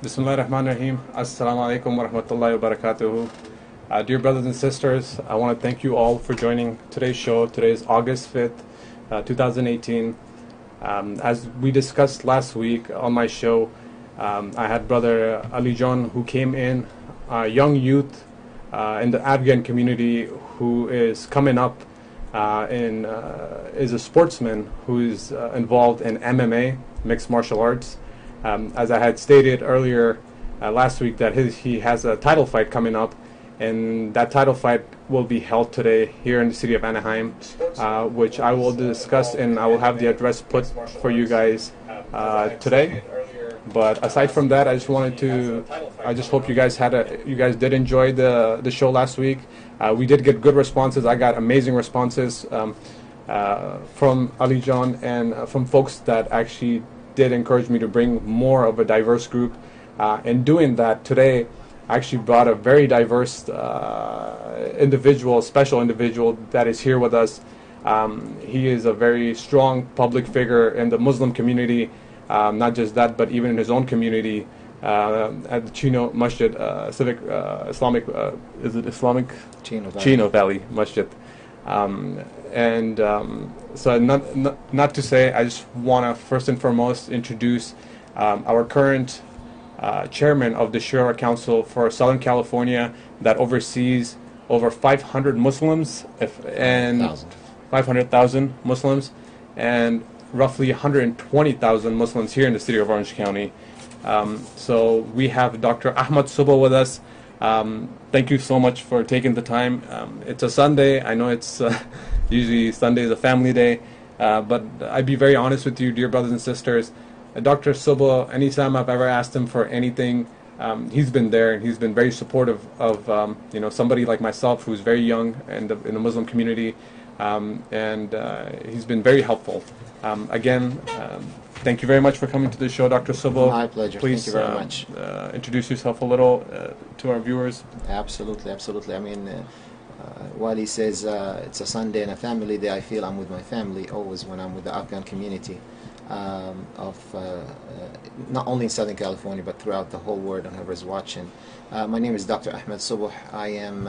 Bismillah ar-Rahman ar-Rahim. Assalamu alaikum wa rahmatullahi wa barakatuhu. Dear brothers and sisters, I want to thank you all for joining today's show. Today is August 5th, 2018. As we discussed last week on my show, I had brother Ali John who came in, a young youth in the Afghan community who is coming up is a sportsman who is involved in MMA, mixed martial arts. As I had stated earlier last week, that he has a title fight coming up, and that title fight will be held today here in the city of Anaheim, which I will discuss, and I will have the address put for you guys today. But aside from that, I just hope you guys did enjoy the show last week. We did get good responses. I got amazing responses from Ali John and from folks that actually did encourage me to bring more of a diverse group. In doing that, today I actually brought a very diverse special individual that is here with us. He is a very strong public figure in the Muslim community, not just that, but even in his own community at the Chino Masjid, Islamic, is it Islamic? Chino Valley Masjid. So not to say, I just want to first and foremost introduce our current chairman of the Shura Council for Southern California that oversees over 500 Muslims and 500,000 Muslims and roughly 120,000 Muslims here in the city of Orange County. So we have Dr. Ahmad Suba with us. Thank you so much for taking the time. It's a Sunday. I know it's usually Sunday is a family day, but I'd be very honest with you, dear brothers and sisters. Dr. Suba, anytime I've ever asked him for anything, he's been there, and he's been very supportive of somebody like myself who's very young in the Muslim community, and he's been very helpful. Again, thank you very much for coming to the show, Dr. Suba. My pleasure. Please, thank you very much. Introduce yourself a little to our viewers. Absolutely. I mean, while he says it's a Sunday and a family day, I feel I'm with my family always when I'm with the Afghan community of not only in Southern California but throughout the whole world and whoever's watching. My name is Dr. Ahmed Subuh. I am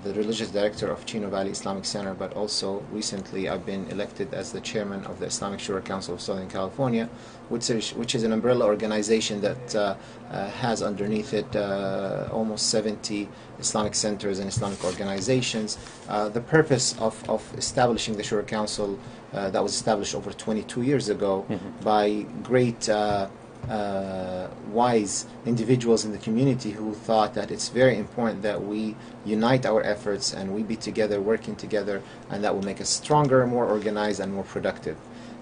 the religious director of Chino Valley Islamic Center, but also recently I've been elected as the chairman of the Islamic Shura Council of Southern California, which is an umbrella organization that has underneath it almost 70 Islamic centers and Islamic organizations. The purpose of establishing the Shura Council that was established over 22 years ago by great wise individuals in the community who thought that it's very important that we unite our efforts and we be together, working together, and that will make us stronger, more organized, and more productive.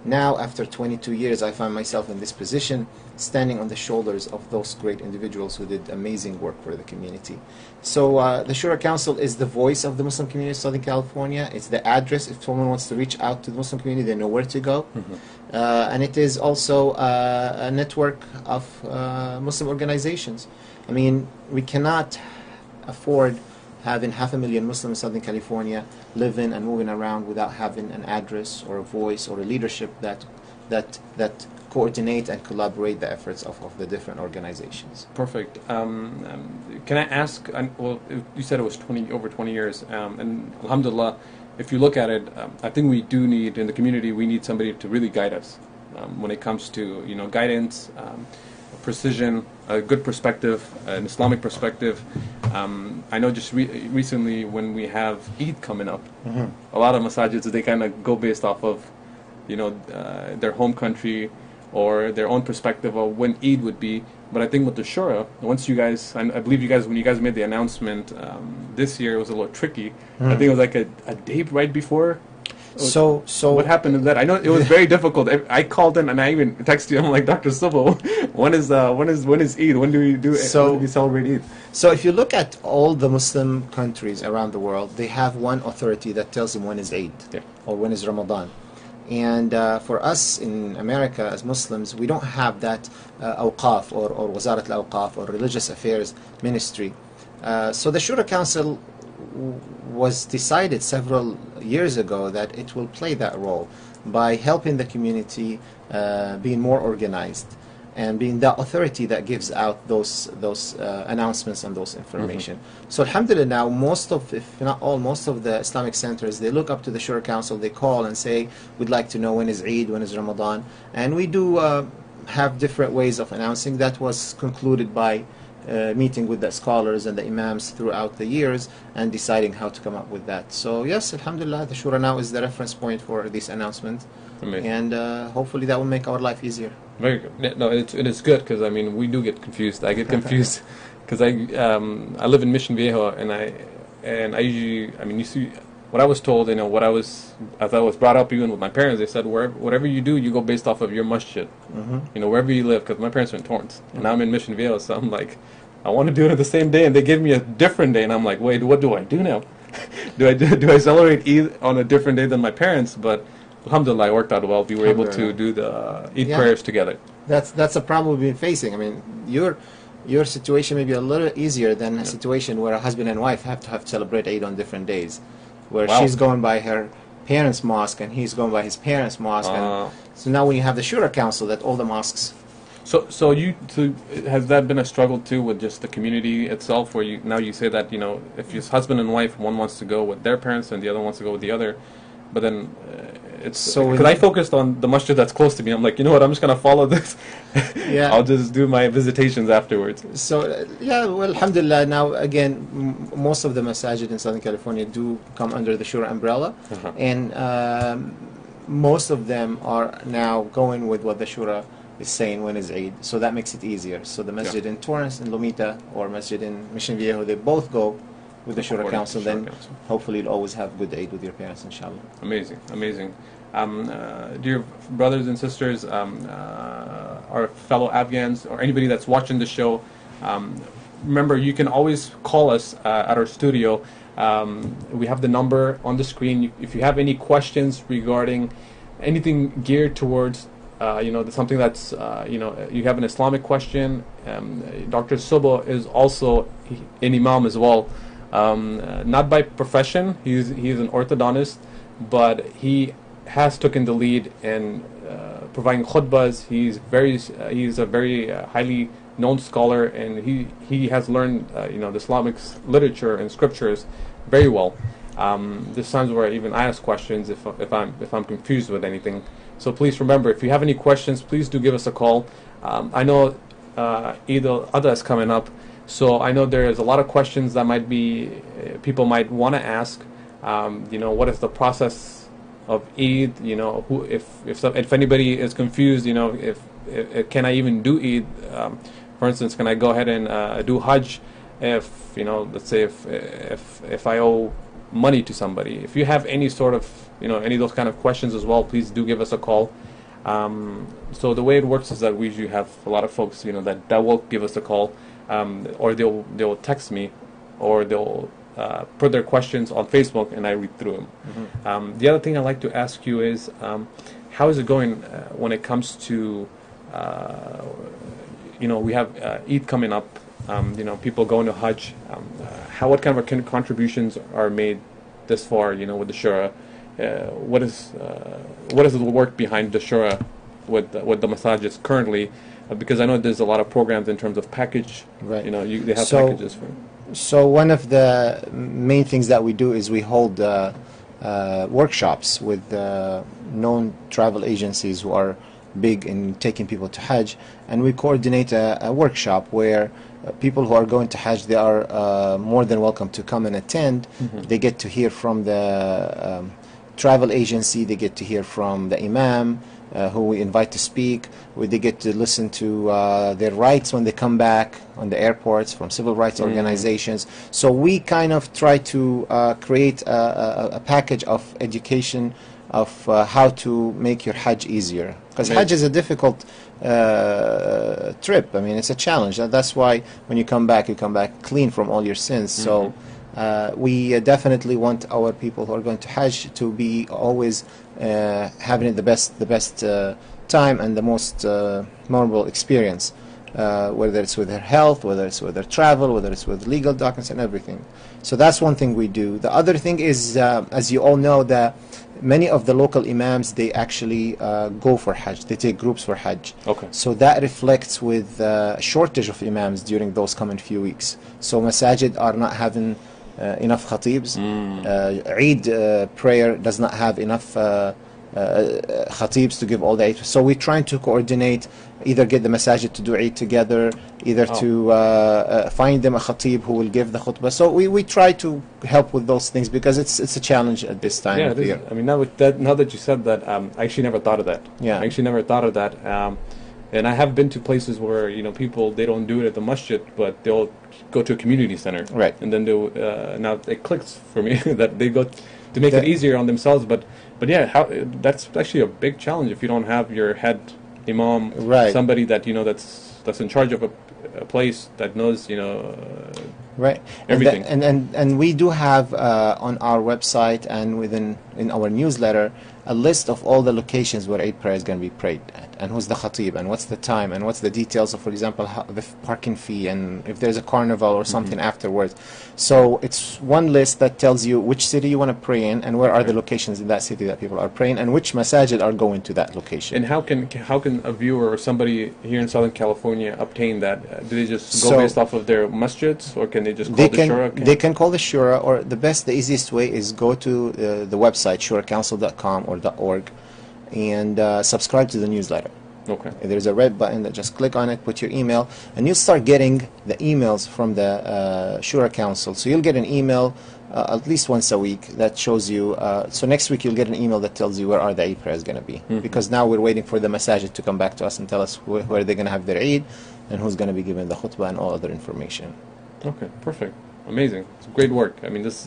Now, after 22 years, I find myself in this position, standing on the shoulders of those great individuals who did amazing work for the community. So the Shura Council is the voice of the Muslim community of Southern California. It's the address. If someone wants to reach out to the Muslim community, they know where to go. And it is also a network of Muslim organizations. I mean, we cannot afford having 500,000 Muslims in Southern California living and moving around without having an address or a voice or a leadership that coordinate and collaborate the efforts of the different organizations. Perfect. Can I ask, well, you said it was over 20 years, and alhamdulillah, if you look at it, I think we do need, in the community, we need somebody to really guide us when it comes to, guidance, precision, a good perspective, an Islamic perspective. I know just recently when we have Eid coming up, a lot of masajids, they kind of go based off of, their home country or their own perspective of when Eid would be. But I think with the Shura, once you guys, I believe you guys, when you guys made the announcement this year, it was a little tricky. I think it was like a day right before. So what happened in that? I know it was very difficult. I called in and I even texted you. I'm like, Dr. Suba, when is Eid? When do we celebrate Eid? So if you look at all the Muslim countries around the world, they have one authority that tells them when is Eid or when is Ramadan. And for us in America as Muslims, we don't have that awqaf or Wazarat al-Awqaf or religious affairs ministry. So the Shura Council was decided several years ago that it will play that role by helping the community being more organized and being the authority that gives out those announcements and those information. So alhamdulillah, now most of, if not all, most of the Islamic centers, they look up to the Shura Council, they call and say, we'd like to know when is Eid, when is Ramadan, and we do have different ways of announcing. That was concluded by meeting with the scholars and the imams throughout the years and deciding how to come up with that. So yes, alhamdulillah, the Shura now is the reference point for this announcement. Amazing. And hopefully that will make our life easier. Very good. Yeah, no, it's good, because I mean, we do get confused. I get confused because I live in Mission Viejo, and I usually, I mean, you see what I was told, as I was brought up even with my parents, they said whatever you do, you go based off of your masjid, wherever you live, because my parents are in Torrance, and now I'm in Mission Viejo, so I'm like, I want to do it the same day, and they give me a different day, and I'm like, wait, what do I do now? do I celebrate Eid on a different day than my parents? But alhamdulillah, it worked out well. We were able to do the Eid prayers together. That's a problem we've been facing. I mean, your situation may be a little easier than a situation where a husband and wife have to celebrate Eid on different days, where she's going by her parents' mosque and he's going by his parents' mosque. And so now when you have the Shura Council, that all the mosques. So has that been a struggle too with just the community itself, where you say that if your husband and wife, one wants to go with their parents and the other wants to go with the other, but then it's so because I focused on the masjid that's close to me. I'm like, you know what? I'm just gonna follow this. Yeah, I'll just do my visitations afterwards. So well, alhamdulillah. Now again, most of the masajid in Southern California do come under the Shura umbrella, and most of them are now going with what the Shura is saying when is Eid. So that makes it easier. So the masjid in Torrance and Lomita, or masjid in Mission Viejo, they both go with the Shura Council. Then hopefully you'll always have good Eid with your parents, inshallah. Amazing, amazing. Dear brothers and sisters, our fellow Afghans, or anybody that's watching the show, remember, you can always call us at our studio. We have the number on the screen. If you have any questions regarding anything geared towards something that's you have an Islamic question, Dr. Subo is also an imam as well. Not by profession, he's an orthodontist, but he has taken the lead in providing khutbahs. He's a very highly known scholar, and he has learned the Islamic literature and scriptures very well. There's times where even I ask questions if I'm confused with anything. So please remember, if you have any questions, please do give us a call. I know Eid al-Adha is coming up, so I know there is a lot of questions that people might want to ask. What is the process of Eid? If anybody is confused, if can I even do Eid? For instance, can I go ahead and do Hajj? If let's say if I owe money to somebody. If you have any sort of any of those kind of questions as well, please do give us a call. So the way it works is that we usually have a lot of folks that will give us a call, or they'll text me, or they'll put their questions on Facebook and I read through them. The other thing I'd like to ask you is how is it going when it comes to we have Eid coming up, people going to Hajj. What kind of contributions are made this far, with the Shura? What is the work behind the Shura with the massages currently? Because I know there's a lot of programs in terms of package. Right. They have packages for. So one of the main things that we do is we hold workshops with known travel agencies who are big in taking people to Hajj, and we coordinate a workshop where people who are going to Hajj, they are more than welcome to come and attend. They get to hear from the travel agency, they get to hear from the imam who we invite to speak, they get to listen to their rights when they come back on the airports from civil rights organizations. So we kind of try to create a package of education of how to make your Hajj easier, because Hajj is a difficult trip. I mean, it's a challenge. That's why when you come back clean from all your sins. So we definitely want our people who are going to Hajj to be always having the best time and the most memorable experience, whether it's with their health, whether it's with their travel, whether it's with legal documents and everything. So that's one thing we do. The other thing is, as you all know, that many of the local imams, they actually go for Hajj. They take groups for Hajj. Okay. So that reflects with a shortage of imams during those coming few weeks. So masajid are not having enough khatibs. Eid prayer does not have enough khatibs to give all the Eid. So we're trying to coordinate, either get the masajid to do Eid together, either to find them a khatib who will give the khutbah. So we try to help with those things because it's a challenge at this time of the year. I mean, now that you said that, I actually never thought of that. Yeah. I actually never thought of that. And I have been to places where, people, they don't do it at the masjid, but they'll go to a community center. Right. And then they'll, now it clicks for me that they go to make it easier on themselves. But yeah, that's actually a big challenge if you don't have your head imam, right, somebody that, that's in charge of a place that knows, right, everything. And we do have on our website and in our newsletter a list of all the locations where Eid prayer is going to be prayed at, and who's the khatib, and what's the time, and what's the details of, for example, the parking fee, and if there's a carnival or something afterwards. So it's one list that tells you which city you want to pray in, and where are the locations in that city that people are praying, and which masajid are going to that location. And how can a viewer or somebody here in Southern California obtain that? Do they just go based off of their masjids, or can they just call the Shura? They can call the Shura, or the easiest way is go to the website shuracouncil.com or .org and subscribe to the newsletter. Okay. There's a red button that just click on it, put your email, and you'll start getting the emails from the Shura Council. So you'll get an email at least once a week that shows you. So next week you'll get an email that tells you where are the Eid prayers going to be. Because now we're waiting for the masajid to come back to us and tell us where they're going to have their Eid and who's going to be given the khutbah and all other information. Okay, perfect. Amazing. It's great work. I mean, this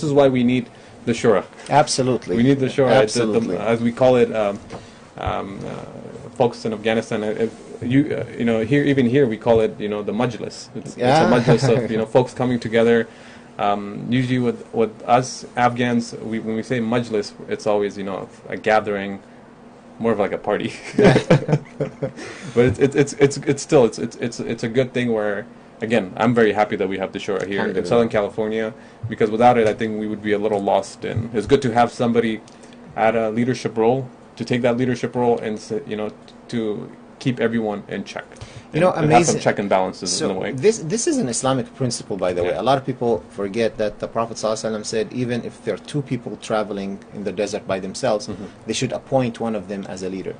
is why we need the Shura. Absolutely. We need the Shura. Absolutely. As we call it, folks in Afghanistan, here we call it, the majlis. It's a majlis of, folks coming together. Usually with us Afghans, when we say majlis, it's always, a gathering, more of like a party. But it's still a good thing where, again, I'm very happy that we have the Shura here in Southern California, because without it, I think we would be a little lost. And it's good to have somebody at a leadership role, to take that leadership role and, to keep everyone in check. And amazing. Have some check and balances in a way. This is an Islamic principle, by the way. A lot of people forget that the Prophet ﷺ said even if there are two people traveling in the desert by themselves, they should appoint one of them as a leader.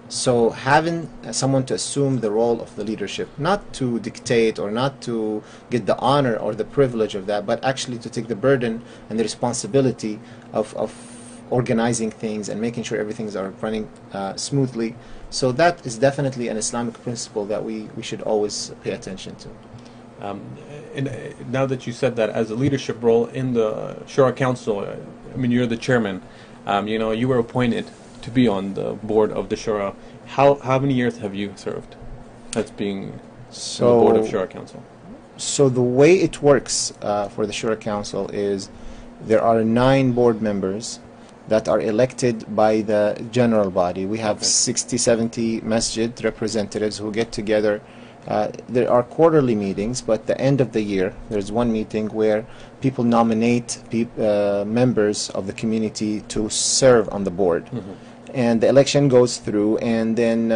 So having someone to assume the role of the leadership, not to dictate or not to get the honor or the privilege of that, but actually to take the burden and the responsibility of organizing things and making sure everything's are running smoothly. So that is definitely an Islamic principle that we should always pay attention to. And now that you said that, as a leadership role in the Shura Council, I mean, you're the chairman. You were appointed to be on the board of the Shura. How many years have you served as being on the board of Shura Council? So the way it works for the Shura Council is there are 9 board members that are elected by the general body. We have 60, 70 masjid representatives who get together. There are quarterly meetings, but at the end of the year, there's one meeting where people nominate members of the community to serve on the board. And the election goes through, and then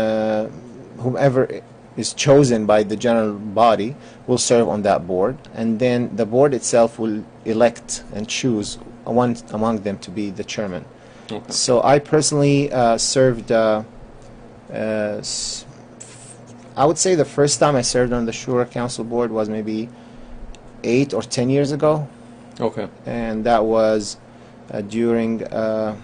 whomever is chosen by the general body will serve on that board, and then the board itself will elect and choose one among them to be the chairman. Okay. So I personally served, I would say the first time I served on the Shura Council board was maybe 8 or 10 years ago. Okay. And that was during, I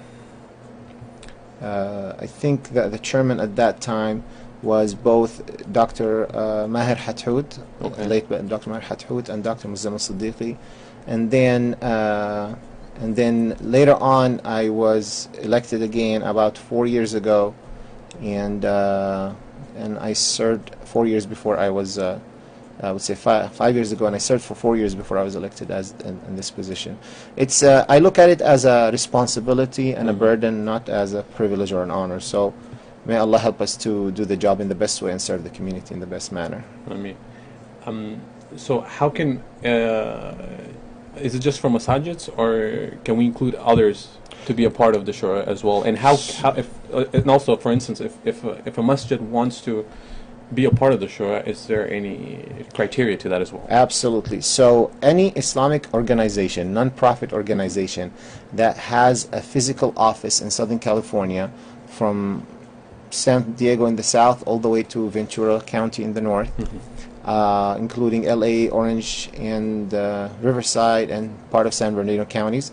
think that the chairman at that time was both Dr. Maher Hathout, late Dr. Maher Hathout, and Dr. Muzzam al-Siddiqui. And then later on, I was elected again about 4 years ago, and I served 4 years before I was, I would say 5 years ago, and I served for 4 years before I was elected as in this position. It's I look at it as a responsibility and a burden, not as a privilege or an honor. So may Allah help us to do the job in the best way and serve the community in the best manner. I mean, so how can is it just for masajids, or can we include others to be a part of the shura as well? And how if and also, for instance, if a masjid wants to be a part of the shura, is there any criteria to that as well? Absolutely. So any Islamic organization, non-profit organization that has a physical office in Southern California, from San Diego in the south all the way to Ventura County in the north, including LA, Orange, and Riverside, and part of San Bernardino counties.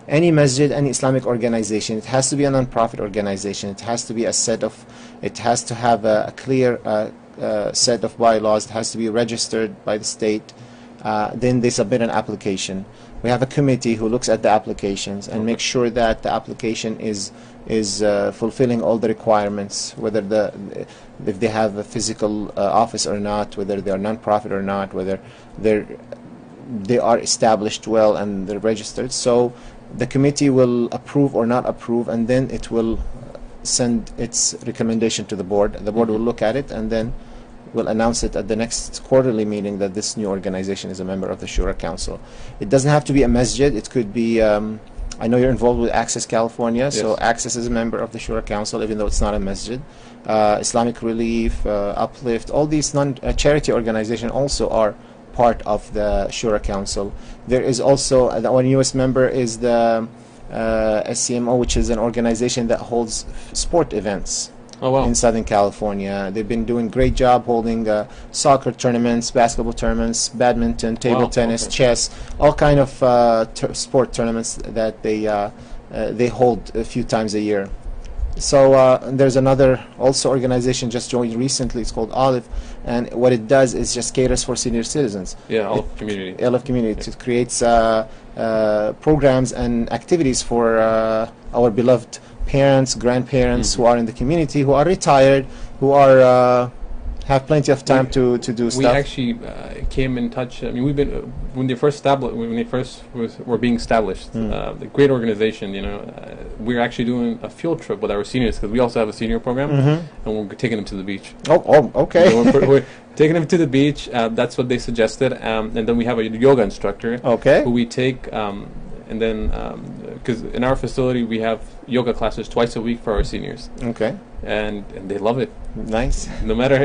Any masjid, any Islamic organization, it has to be a non-profit organization. It has to be it has to have a clear set of bylaws. It has to be registered by the state. Then they submit an application. We have a committee who looks at the applications and makes sure that the application is fulfilling all the requirements, whether if they have a physical office or not, whether they are non-profit or not, whether they are established well and they're registered. So the committee will approve or not approve, and then it will send its recommendation to the board. The board will look at it and then will announce it at the next quarterly meeting that this new organization is a member of the Shura Council. It doesn't have to be a masjid. It could be, I know you're involved with Access California, yes. So Access is a member of the Shura Council, even though it's not a masjid. Islamic Relief, Uplift, all these charity organizations also are part of the Shura Council. There is also, our newest member is the SCMO, which is an organization that holds sport events. Oh, wow. In Southern California. They've been doing a great job holding soccer tournaments, basketball tournaments, badminton, table tennis, chess, all kind of sport tournaments that they hold a few times a year. So there's another also organization just joined recently. It's called Olive, and what it does is just caters for senior citizens. Yeah, Olive Community. Olive Community. It creates programs and activities for our beloved parents, grandparents who are in the community, who are retired, who are have plenty of time to do stuff. We actually came in touch. I mean, we've been when they first were being established. The great organization. You know, we're actually doing a field trip with our seniors because we also have a senior program, and we're taking them to the beach. Oh, okay. So we're taking them to the beach. That's what they suggested, and then we have a yoga instructor. Okay. Who we take. And then, because in our facility we have yoga classes twice a week for our seniors. Okay. And they love it. Nice. No matter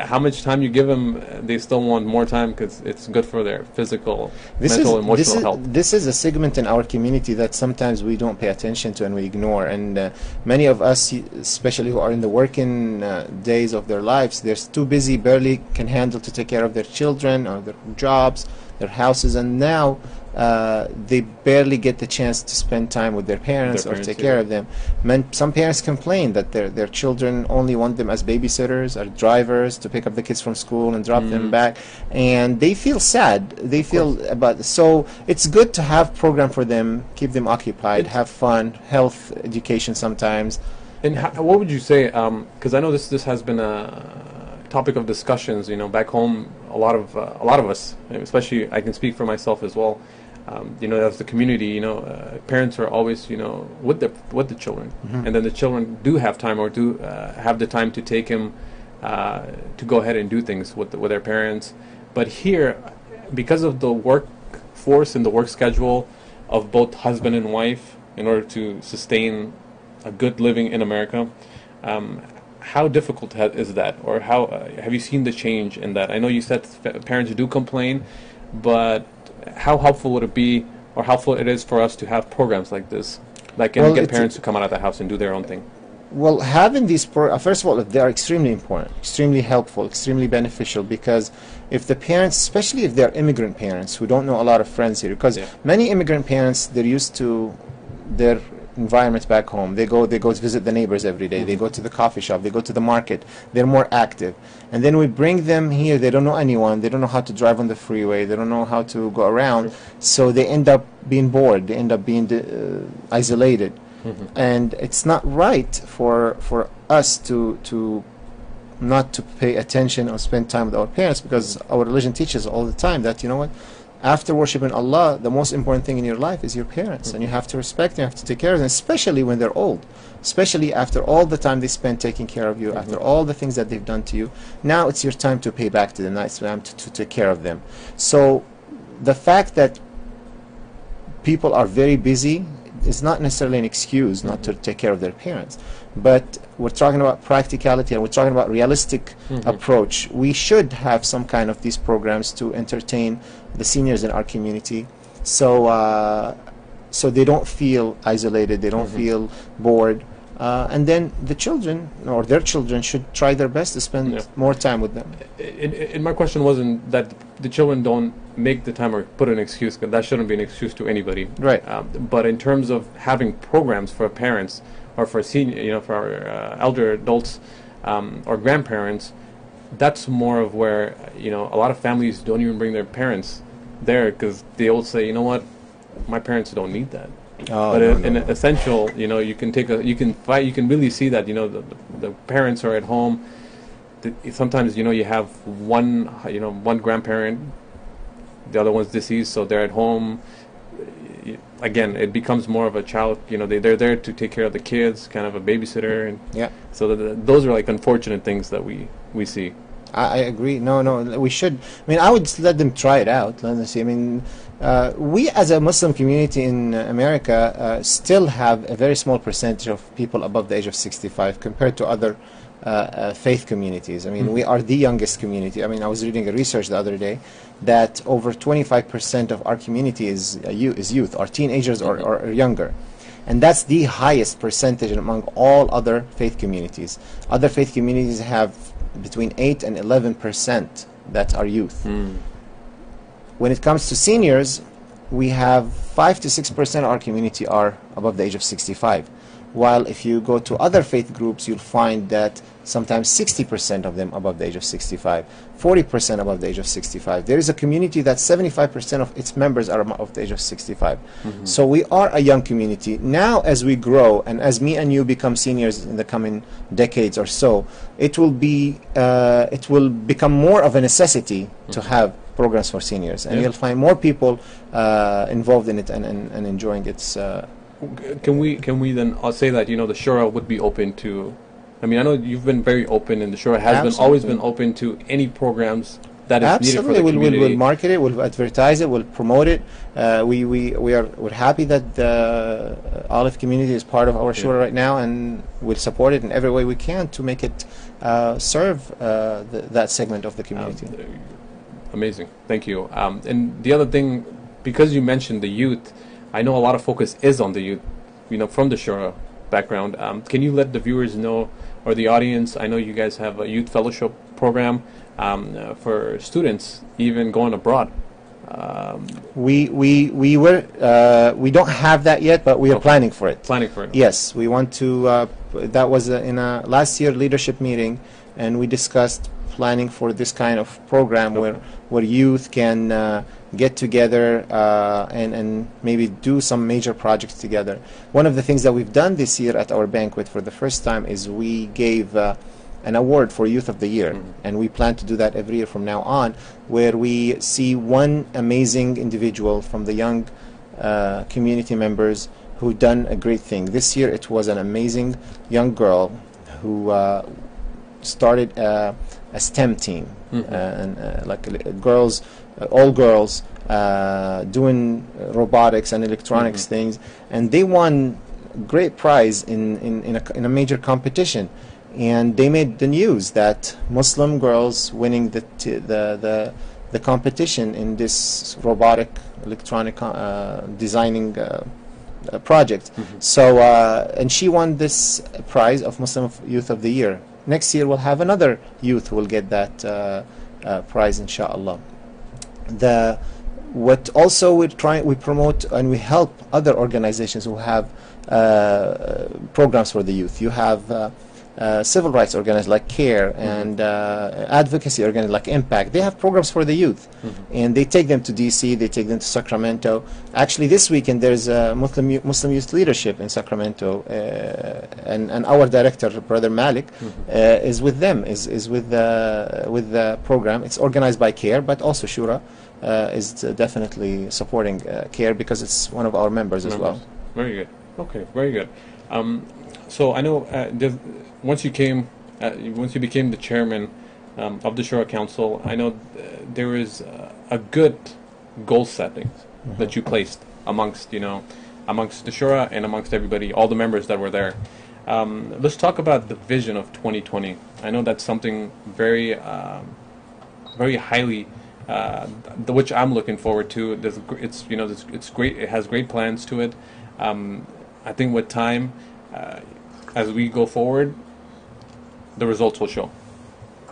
how much time you give them, they still want more time because it's good for their physical, mental, emotional health. This is a segment in our community that sometimes we don't pay attention to and we ignore. And many of us, especially who are in the working days of their lives, they're too busy, barely can handle to take care of their children or their jobs, their houses, and now they barely get the chance to spend time with their parents or take care of them. Some parents complain that their children only want them as babysitters or drivers to pick up the kids from school and drop them back, and they feel sad. They feel so it's good to have program for them, keep them occupied, have fun, health education sometimes. And what would you say? Because I know this has been a topic of discussions. You know, back home, a lot of us, especially I can speak for myself as well. You know, as the community, you know, parents are always, you know, with the children, and then the children do have time or do have the time to take him to go ahead and do things with their parents. But here, because of the workforce and the work schedule of both husband and wife, in order to sustain a good living in America, how difficult is that, or how have you seen the change in that? I know you said parents do complain, but how helpful would it be, or helpful it is for us to have programs like this, like get parents to come out of the house and do their own thing? Well, having these first of all, they are extremely important, extremely helpful, extremely beneficial, because if the parents, especially if they're immigrant parents who don't know a lot of friends here, because many immigrant parents, they're used to their environment back home. They go to visit the neighbors every day. They go to the coffee shop. They go to the market. They're more active. And then we bring them here. They don't know anyone. They don't know how to drive on the freeway. They don't know how to go around. So they end up being bored. They end up being isolated. And it's not right for us to not to pay attention or spend time with our parents, because our religion teaches all the time that, you know what, after worshiping Allah, the most important thing in your life is your parents, and you have to respect them, you have to take care of them, especially when they're old, especially after all the time they spend taking care of you, after all the things that they've done to you. Now it's your time to pay back to them, now it's time to take care of them. So the fact that people are very busy is not necessarily an excuse not to take care of their parents, but we're talking about practicality, and we're talking about realistic approach. We should have some kind of these programs to entertain the seniors in our community, so so they don't feel isolated, they don't feel bored, and then the children or their children should try their best to spend more time with them. And my question wasn't that the children don't make the time or put an excuse, because that shouldn't be an excuse to anybody. Right. But in terms of having programs for parents or for senior, for our elder adults or grandparents, that's more of where a lot of families don't even bring their parents there, because they all say, you know what, my parents don't need that. But in essential, you can you can really see that the parents are at home. Sometimes you have one grandparent, the other one's deceased, so they're at home. Again, it becomes more of a child. They're there to take care of the kids, kind of a babysitter, and so those are like unfortunate things that we see. I agree. No, we should. I mean, I would let them try it out. Let them see. I mean, we as a Muslim community in America still have a very small percentage of people above the age of 65 compared to other faith communities. I mean, we are the youngest community. I mean, I was reading a research the other day that over 25% of our community is youth, or teenagers or younger. And that's the highest percentage among all other faith communities. Other faith communities have between 8 and 11% that are youth. When it comes to seniors, we have 5 to 6% of our community are above the age of 65. While if you go to other faith groups, you'll find that sometimes 60% of them above the age of 65, 40% above the age of 65. There is a community that 75% of its members are above the age of 65. So we are a young community. Now as we grow, and as me and you become seniors in the coming decades or so, it will become more of a necessity to have programs for seniors, and you'll find more people involved in it and enjoying its Can we then say that the Shura would be open to? I mean, I know you've been very open, and the Shura has always been open to any programs that is needed for the community. We'll market it, we'll advertise it, we'll promote it. We're happy that the Olive community is part of our Shura right now, and we'll support it in every way we can to make it serve that segment of the community. Amazing, thank you. And the other thing, because you mentioned the youth, I know a lot of focus is on the youth, from the Shura background. Can you let the viewers know, or the audience, I know you guys have a youth fellowship program for students even going abroad. We don't have that yet, but we are planning for it. Planning for it. Yes, we want to. That was in a last year leadership meeting, and we discussed planning for this kind of program where youth can get together and maybe do some major projects together. One of the things that we've done this year at our banquet for the first time is we gave an award for Youth of the Year, and we plan to do that every year from now on, where we see one amazing individual from the young community members who done a great thing. This year it was an amazing young girl who started a STEM team, and girls, all girls, doing robotics and electronics things, and they won great prize in a major competition, and they made the news that Muslim girls winning the competition in this robotic electronic designing project. So and she won this prize of Muslim Youth of the Year. Next year we'll have another youth who will get that prize, inshallah. What also we promote and we help other organizations who have programs for the youth. You have civil rights organizations like CARE and advocacy organizations like Impact. They have programs for the youth, and they take them to DC, they take them to Sacramento. Actually, this weekend there's a Muslim Youth Leadership in Sacramento, and our director, Brother Malik, is with them, is with the program. It's organized by CARE, but also Shura is definitely supporting CARE because it's one of our members as well. Very good. Okay, very good. So I know once you became the chairman of the Shura Council, I know there is a good goal setting that you placed amongst amongst the Shura and amongst everybody, all the members that were there. Let's talk about the vision of 2020. I know that's something very, very highly, which I'm looking forward to. It's great. It has great plans to it. I think with time, as we go forward, the results will show.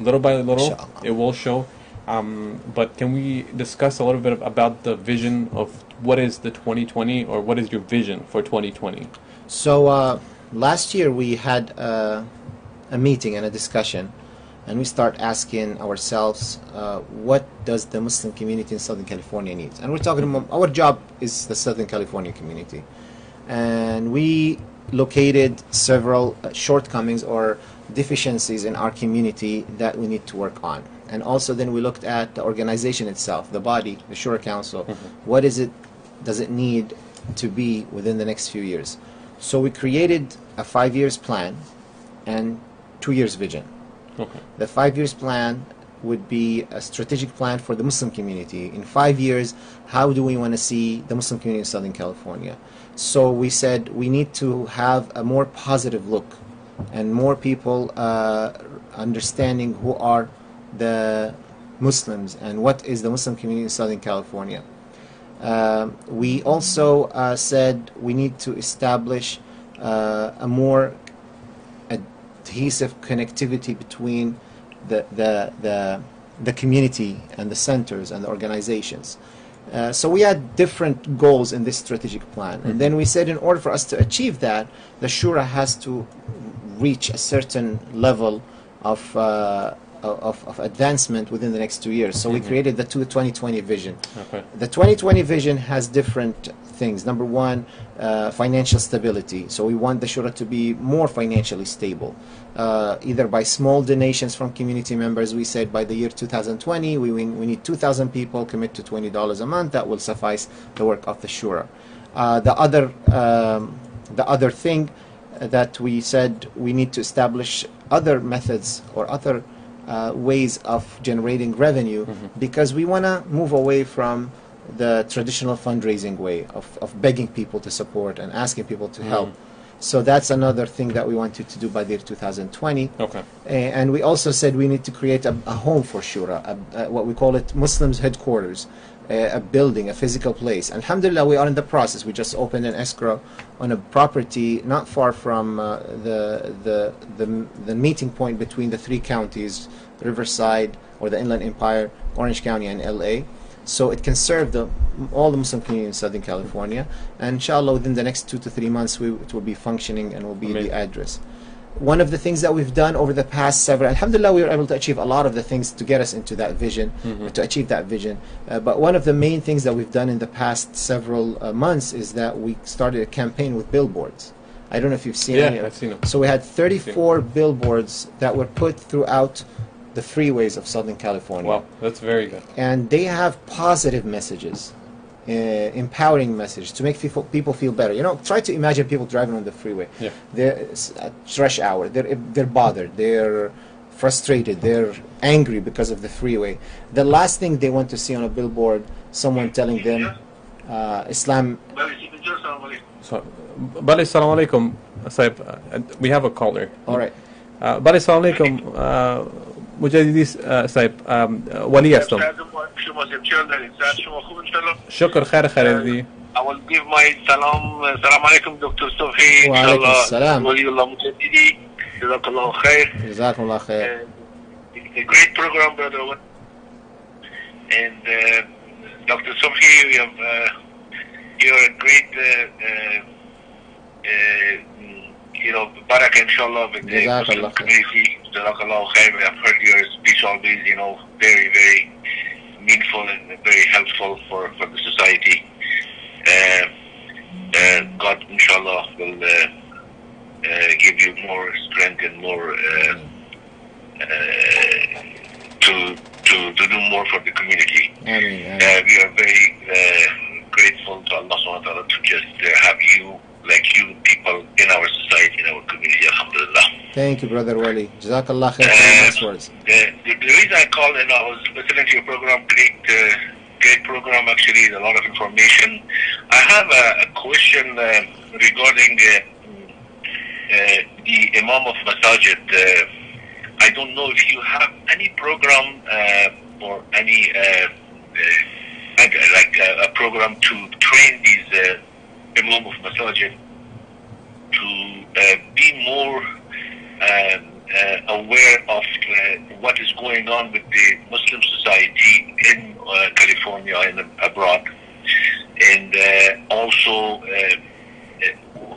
Little by little, Inshallah. it will show. But can we discuss a little bit about the vision of what is the 2020, or what is your vision for 2020? So last year we had a meeting and a discussion, and we start asking ourselves, what does the Muslim community in Southern California need? And we're talking about, our job is the Southern California community. And we located several shortcomings or deficiencies in our community that we need to work on. And also then we looked at the organization itself, the body, the Shura Council. What is it, does it need to be within the next few years? So we created a 5 years plan and 2 years vision. Okay. The 5 years plan would be a strategic plan for the Muslim community. In 5 years, how do we want to see the Muslim community in Southern California? So we said we need to have a more positive look and more people understanding who are the Muslims and what is the Muslim community in Southern California. We also said we need to establish a more adhesive connectivity between the community and the centers and the organizations. So we had different goals in this strategic plan. And then we said in order for us to achieve that, the Shura has to reach a certain level of advancement within the next 2 years. So we created the 2020 vision. Okay. The 2020 vision has different things. Number one, financial stability. So we want the Shura to be more financially stable, either by small donations from community members. We said by the year 2020, we need 2,000 people commit to $20 a month. That will suffice the work of the Shura. The other thing that we said, we need to establish other methods or other ways of generating revenue, because we want to move away from the traditional fundraising way of begging people to support and asking people to help. So that's another thing that we wanted to do by the year 2020. Okay. And we also said we need to create a home for Shura, what we call it Muslims headquarters, a building, a physical place. Alhamdulillah, we are in the process. We just opened an escrow on a property not far from the meeting point between the three counties, Riverside or the Inland Empire, Orange County, and LA. So it can serve all the Muslim community in Southern California. And inshallah, within the next 2 to 3 months, it will be functioning and will be the address. One of the things that we've done over the past alhamdulillah, we were able to achieve a lot of the things to get us into that vision, to achieve that vision. But one of the main things that we've done in the past several months is that we started a campaign with billboards. I don't know if you've seen any. Yeah, I've seen them. So we had 34 billboards that were put throughout the freeways of Southern California. Wow, that's very good. And they have positive messages, empowering messages to make people feel better. You know, try to imagine people driving on the freeway. Yeah. They're at rush hour. They're bothered. They're frustrated. They're angry because of the freeway. The last thing they want to see on a billboard, someone telling them, Islam. So, Bali, assalamu alaikum. Saib, we have a caller. All right. Bali, assalamu alaikum. مجددی صاحب ولی هستم. شکر خیر خیردی. I will give my salam alaikum Dr. Sofi. Wa alaikum salam. Wali Allah Mujaddidi. Jazakallah khair. Jazakallah khair. It's a great program, brother. And Dr. Sofi, you're a great barak inshallah with the Muslim community. Jazakallah khair. I've heard your speech always, very, very meaningful and very helpful for the society. God inshallah will give you more strength and more to do more for the community. Ameen. We are very grateful to Allah subhanahu wa ta'ala to just have you people in our society, in our community, alhamdulillah. Thank you, Brother Wali. Jazakallah khair for your nice words. The reason I called, I was listening to your program, great program actually, a lot of information. I have a question regarding the Imam of Masajid. I don't know if you have any program or any like a program to train these Imam of Masajid to be more aware of what is going on with the Muslim society in California and abroad, and also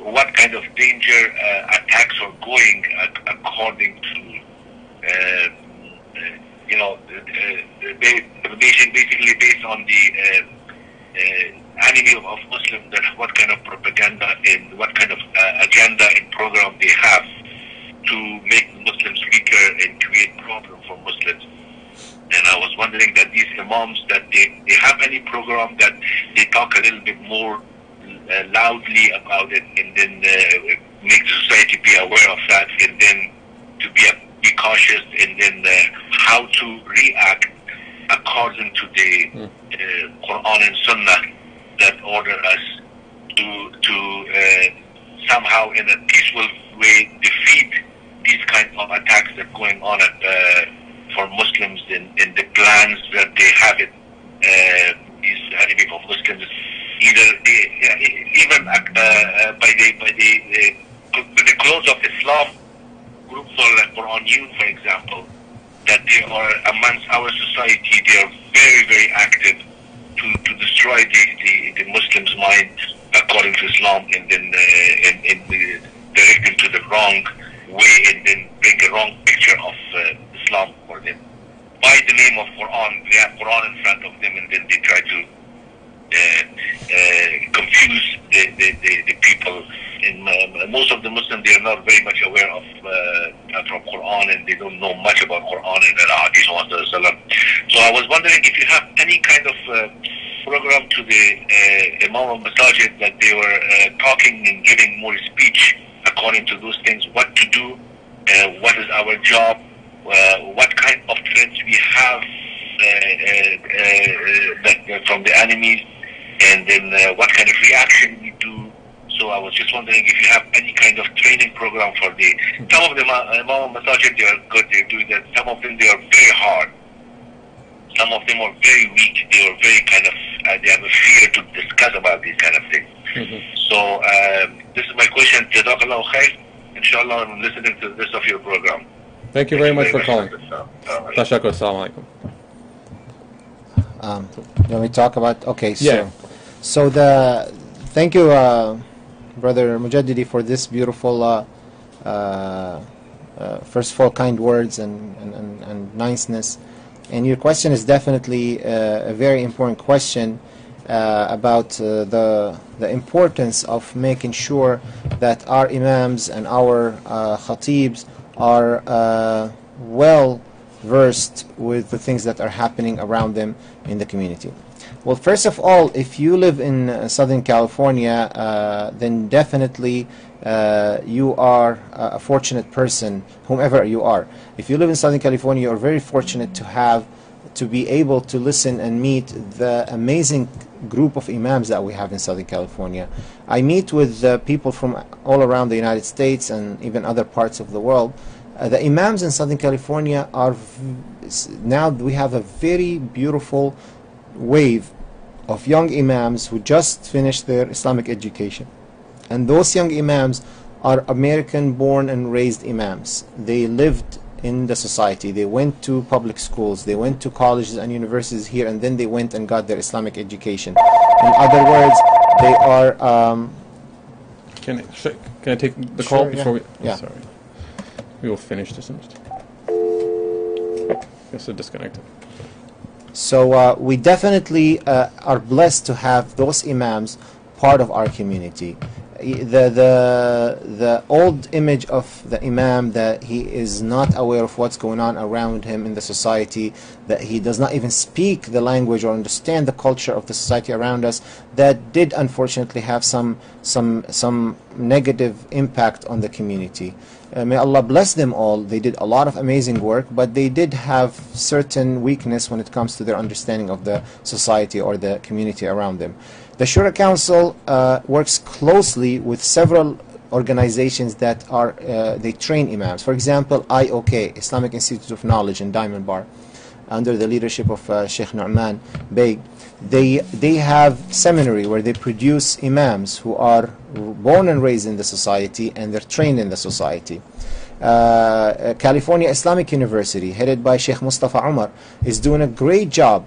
what kind of danger attacks are going according to basically based on the enemy of Muslims, that what kind of propaganda and what kind of agenda and program they have to make Muslims weaker and create problems for Muslims. And I was wondering that these imams, that they have any program that they talk a little bit more loudly about it, and then make the society be aware of that, and then to be cautious, and then how to react according to the Quran and Sunnah that order us to somehow in a peaceful way defeat these kind of attacks that are going on for Muslims in the plans that they have it, these enemy of Muslims, even by the close of Islam group for on you, for example, that they are amongst our society. They are very, very active to destroy the Muslims' mind according to Islam, and then direct them to the wrong way, and then bring a wrong picture of Islam for them. By the name of Quran, they have Quran in front of them, and then they try to confuse the people. And most of the Muslims, they are not very much aware of from Quran, and they don't know much about Quran and the Hadith of Rasulullah. So I was wondering if you have any kind of program to the Imam of Masajid, that they were talking and giving more speech according to those things, what to do, what is our job, what kind of threats we have from the enemies, and then what kind of reaction we do. So I was just wondering if you have any kind of training program for the, some of them, Imam Masajid, they are good, they're doing that. Some of them, they are very hard. Some of them are very weak. They are very kind of, they have a fear to discuss about these kind of things. So this is my question. Jazakallahu khair. Inshallah, I'm listening to the rest of your program. Thank you very much for calling. Tashakkur. Assalamu alaikum. Let me talk about, okay, Yeah. so thank you, Brother Mujaddidi, for this beautiful, first of all, kind words and niceness. And your question is definitely a very important question about the importance of making sure that our imams and our khatibs are well versed with the things that are happening around them in the community. Well, first of all, if you live in Southern California, then definitely you are a fortunate person, whomever you are. If you live in Southern California, you're very fortunate to be able to listen and meet the amazing group of imams that we have in Southern California. I meet with people from all around the United States and even other parts of the world. The imams in Southern California are, now we have a very beautiful wave of young imams who just finished their Islamic education. And those young imams are American born and raised imams. They lived in the society. They went to public schools. They went to colleges and universities here, and then they went and got their Islamic education. In other words, they are... Can I take the Sure, call before yeah. Sorry. We will finish this in just... Oh, guess it disconnected. So we definitely are blessed to have those imams part of our community. The old image of the imam, that he is not aware of what's going on around him in the society, that he does not even speak the language or understand the culture of the society around us, that did unfortunately have some negative impact on the community. May Allah bless them all. They did a lot of amazing work, but they did have certain weakness when it comes to their understanding of the society or the community around them. The Shura Council works closely with several organizations that are they train imams. For example, IOK, Islamic Institute of Knowledge in Diamond Bar, under the leadership of Sheikh Nu'man Beg. They have seminary where they produce imams who are born and raised in the society, and they're trained in the society. California Islamic University, headed by Sheikh Mustafa Umar, is doing a great job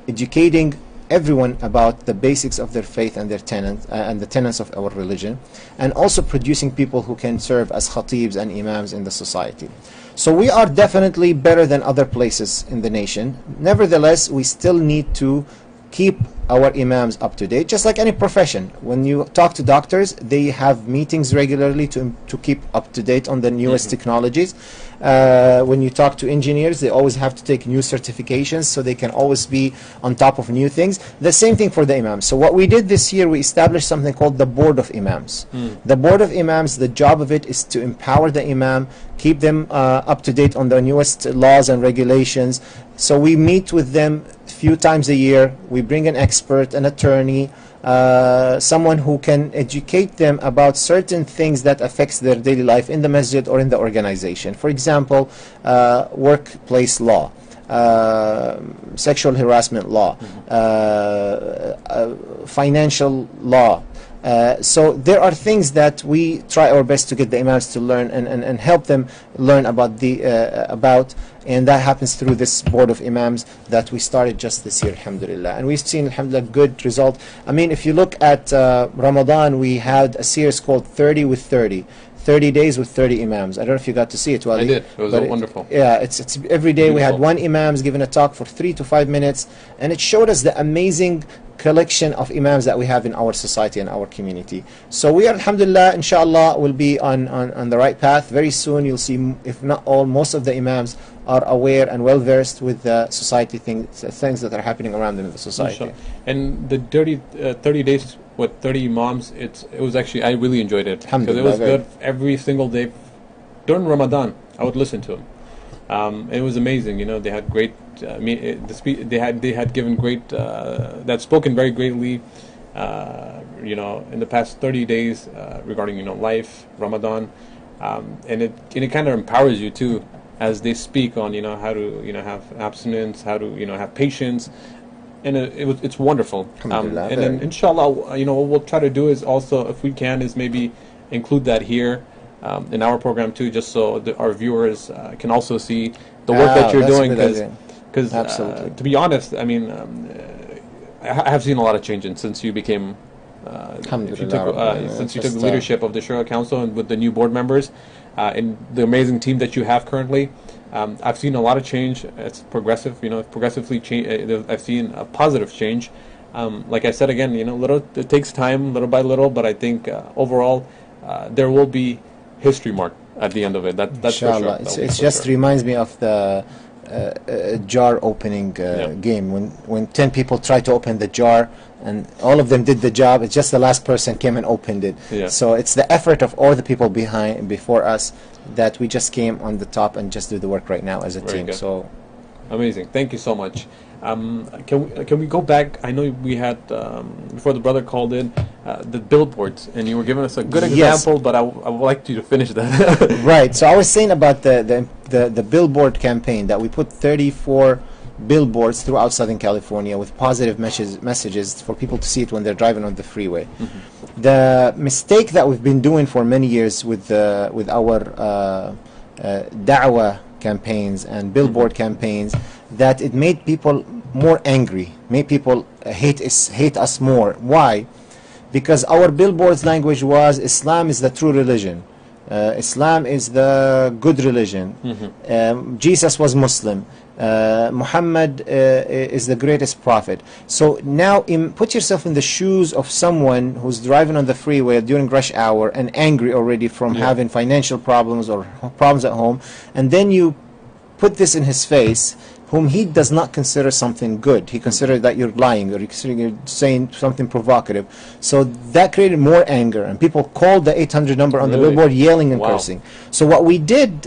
educating everyone about the basics of their faith and their tenets and the tenets of our religion, and also producing people who can serve as khatibs and imams in the society. So we are definitely better than other places in the nation. Nevertheless, we still need to keep our imams up to date, just like any profession. When you talk to doctors, they have meetings regularly to keep up to date on the newest technologies. When you talk to engineers, they always have to take new certifications so they can always be on top of new things. The same thing for the imams. So what we did this year, we established something called the Board of Imams. The Board of Imams, the job of it is to empower the imam, keep them up to date on the newest laws and regulations. So we meet with them a few times a year. We bring an expert, an attorney, someone who can educate them about certain things that affects their daily life in the masjid or in the organization. For example, workplace law, sexual harassment law, financial law. So there are things that we try our best to get the imams to learn and help them learn about and that happens through this Board of Imams that we started just this year, alhamdulillah. And we've seen, alhamdulillah, good result. I mean, if you look at Ramadan, we had a series called 30 with 30. 30 days with 30 imams. I don't know if you got to see it, Wali. I did. It was wonderful. It's every day. Beautiful. We had one imams giving a talk for 3 to 5 minutes, and it showed us the amazing collection of imams that we have in our society and our community. So we are, alhamdulillah, inshallah, will be on the right path. Very soon you'll see, if not all, most of the imams are aware and well versed with the society things that are happening around them in the society. And the 30 days with 30 imams, it was actually, I really enjoyed it because it was good every single day. During Ramadan, I would listen to them. It was amazing, you know. They had great. They had given great. That spoken very greatly, you know, in the past 30 days regarding life, Ramadan, and it kind of empowers you too, as they speak on how to have abstinence, how to have patience, and it's wonderful. And then inshallah, what we'll try to do is also, if we can, is maybe include that here in our program too, just so our viewers can also see the work that you're doing. Because to be honest, I mean, I have seen a lot of changes since you became. Since you took the leadership of the Shura Council and with the new board members and the amazing team that you have currently, I've seen a lot of change. It's progressive, progressively change. I've seen a positive change. Like I said again, it takes time, little by little, but I think overall there will be history marked at the end of it. That's for sure. It just reminds me of the jar opening game when 10 people tried to open the jar and all of them did the job. It's just the last person came and opened it. So it's the effort of all the people before us that we just came on the top and just do the work right now as a team. Good. So amazing. Thank you so much. Can we go back? I know we had before the brother called in the billboards, and you were giving us a good example, but I would like you to finish that. Right. So I was saying about the billboard campaign that we put 34 billboards throughout Southern California with positive messages for people to see it when they're driving on the freeway. The mistake that we've been doing for many years with our da'wah campaigns and billboard campaigns, that it made people more angry, made people hate us more. Why? Because our billboards language was Islam is the true religion, Islam is the good religion, Jesus was Muslim, Muhammad is the greatest prophet. So now put yourself in the shoes of someone who's driving on the freeway during rush hour and angry already from having financial problems or problems at home, and then you put this in his face, whom he does not consider something good. He considers that you're lying or you're saying something provocative. So that created more anger, and people called the 800 number on the billboard yelling and cursing. So what we did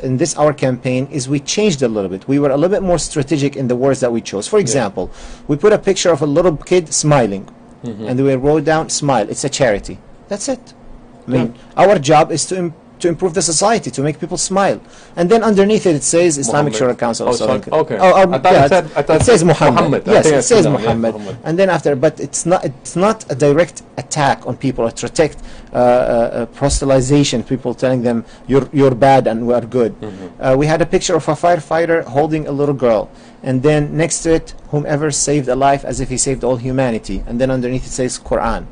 in our campaign is we changed a little bit. We were a little bit more strategic in the words that we chose. For example, we put a picture of a little kid smiling. and we wrote down smile. It's a charity. That's it. I mean, our job is to improve the society, to make people smile. And then underneath it, it says Islamic Shura Council of Southern Okay. it says Muhammad. Yes, it says Muhammad. Muhammad. And then after, but it's not a direct attack on people or protect proselytization, people telling them you're bad and we're good. We had a picture of a firefighter holding a little girl, and then next to it, whomever saved a life as if he saved all humanity, and then underneath it says Quran.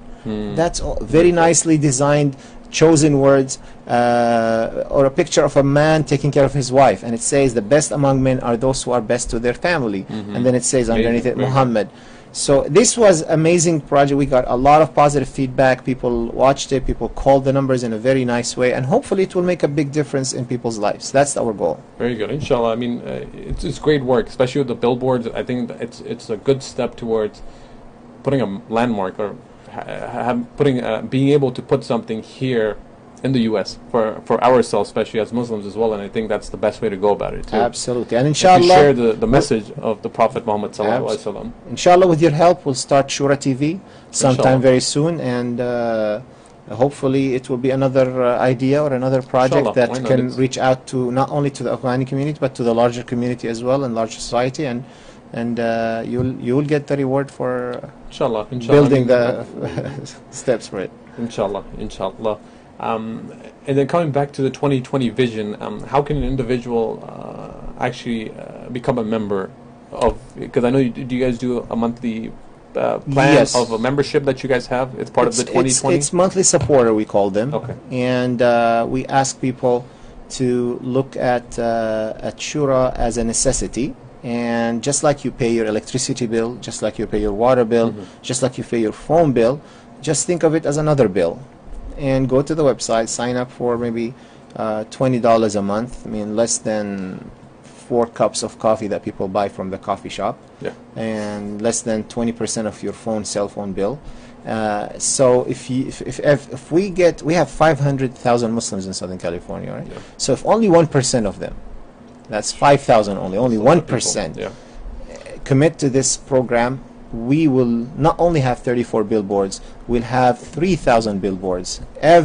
That's all very nicely designed, chosen words, or a picture of a man taking care of his wife, and it says the best among men are those who are best to their family, and then it says underneath it Muhammad. So this was amazing project. We got a lot of positive feedback. People watched it, people called the numbers in a very nice way, and hopefully it will make a big difference in people's lives. That's our goal. Very good, inshallah. I mean, it's great work, especially with the billboards. I think it's a good step towards putting a landmark, or being able to put something here in the U.S. for ourselves, especially as Muslims as well, and I think that's the best way to go about it too. Absolutely, and inshallah, to share the message of the Prophet Muhammad sallallahu alaihi wasallam. Inshallah, with your help, we'll start Shura TV sometime Inshallah. very soon, and hopefully it will be another idea or another project Inshallah, that can reach out to not only to the Afghani community but to the larger community as well and larger society, and you'll get the reward for Inshallah. building the steps for it. Inshallah. And then coming back to the 2020 vision, how can an individual actually become a member of? Because I know do you guys do a monthly plan Yes. of a membership that you guys have? It's part of the 2020. It's monthly supporter, we call them. Okay. And we ask people to look at Shura as a necessity. And just like you pay your electricity bill, just like you pay your water bill, just like you pay your phone bill, just think of it as another bill. And go to the website, sign up for maybe $20 a month. I mean, less than 4 cups of coffee that people buy from the coffee shop. Yeah. And less than 20% of your cell phone bill. So if we have 500,000 Muslims in Southern California, right? Yeah. So if only 1% of them, that's 5,000 only 1% commit to this program, we will not only have 34 billboards, we'll have 3,000 billboards. A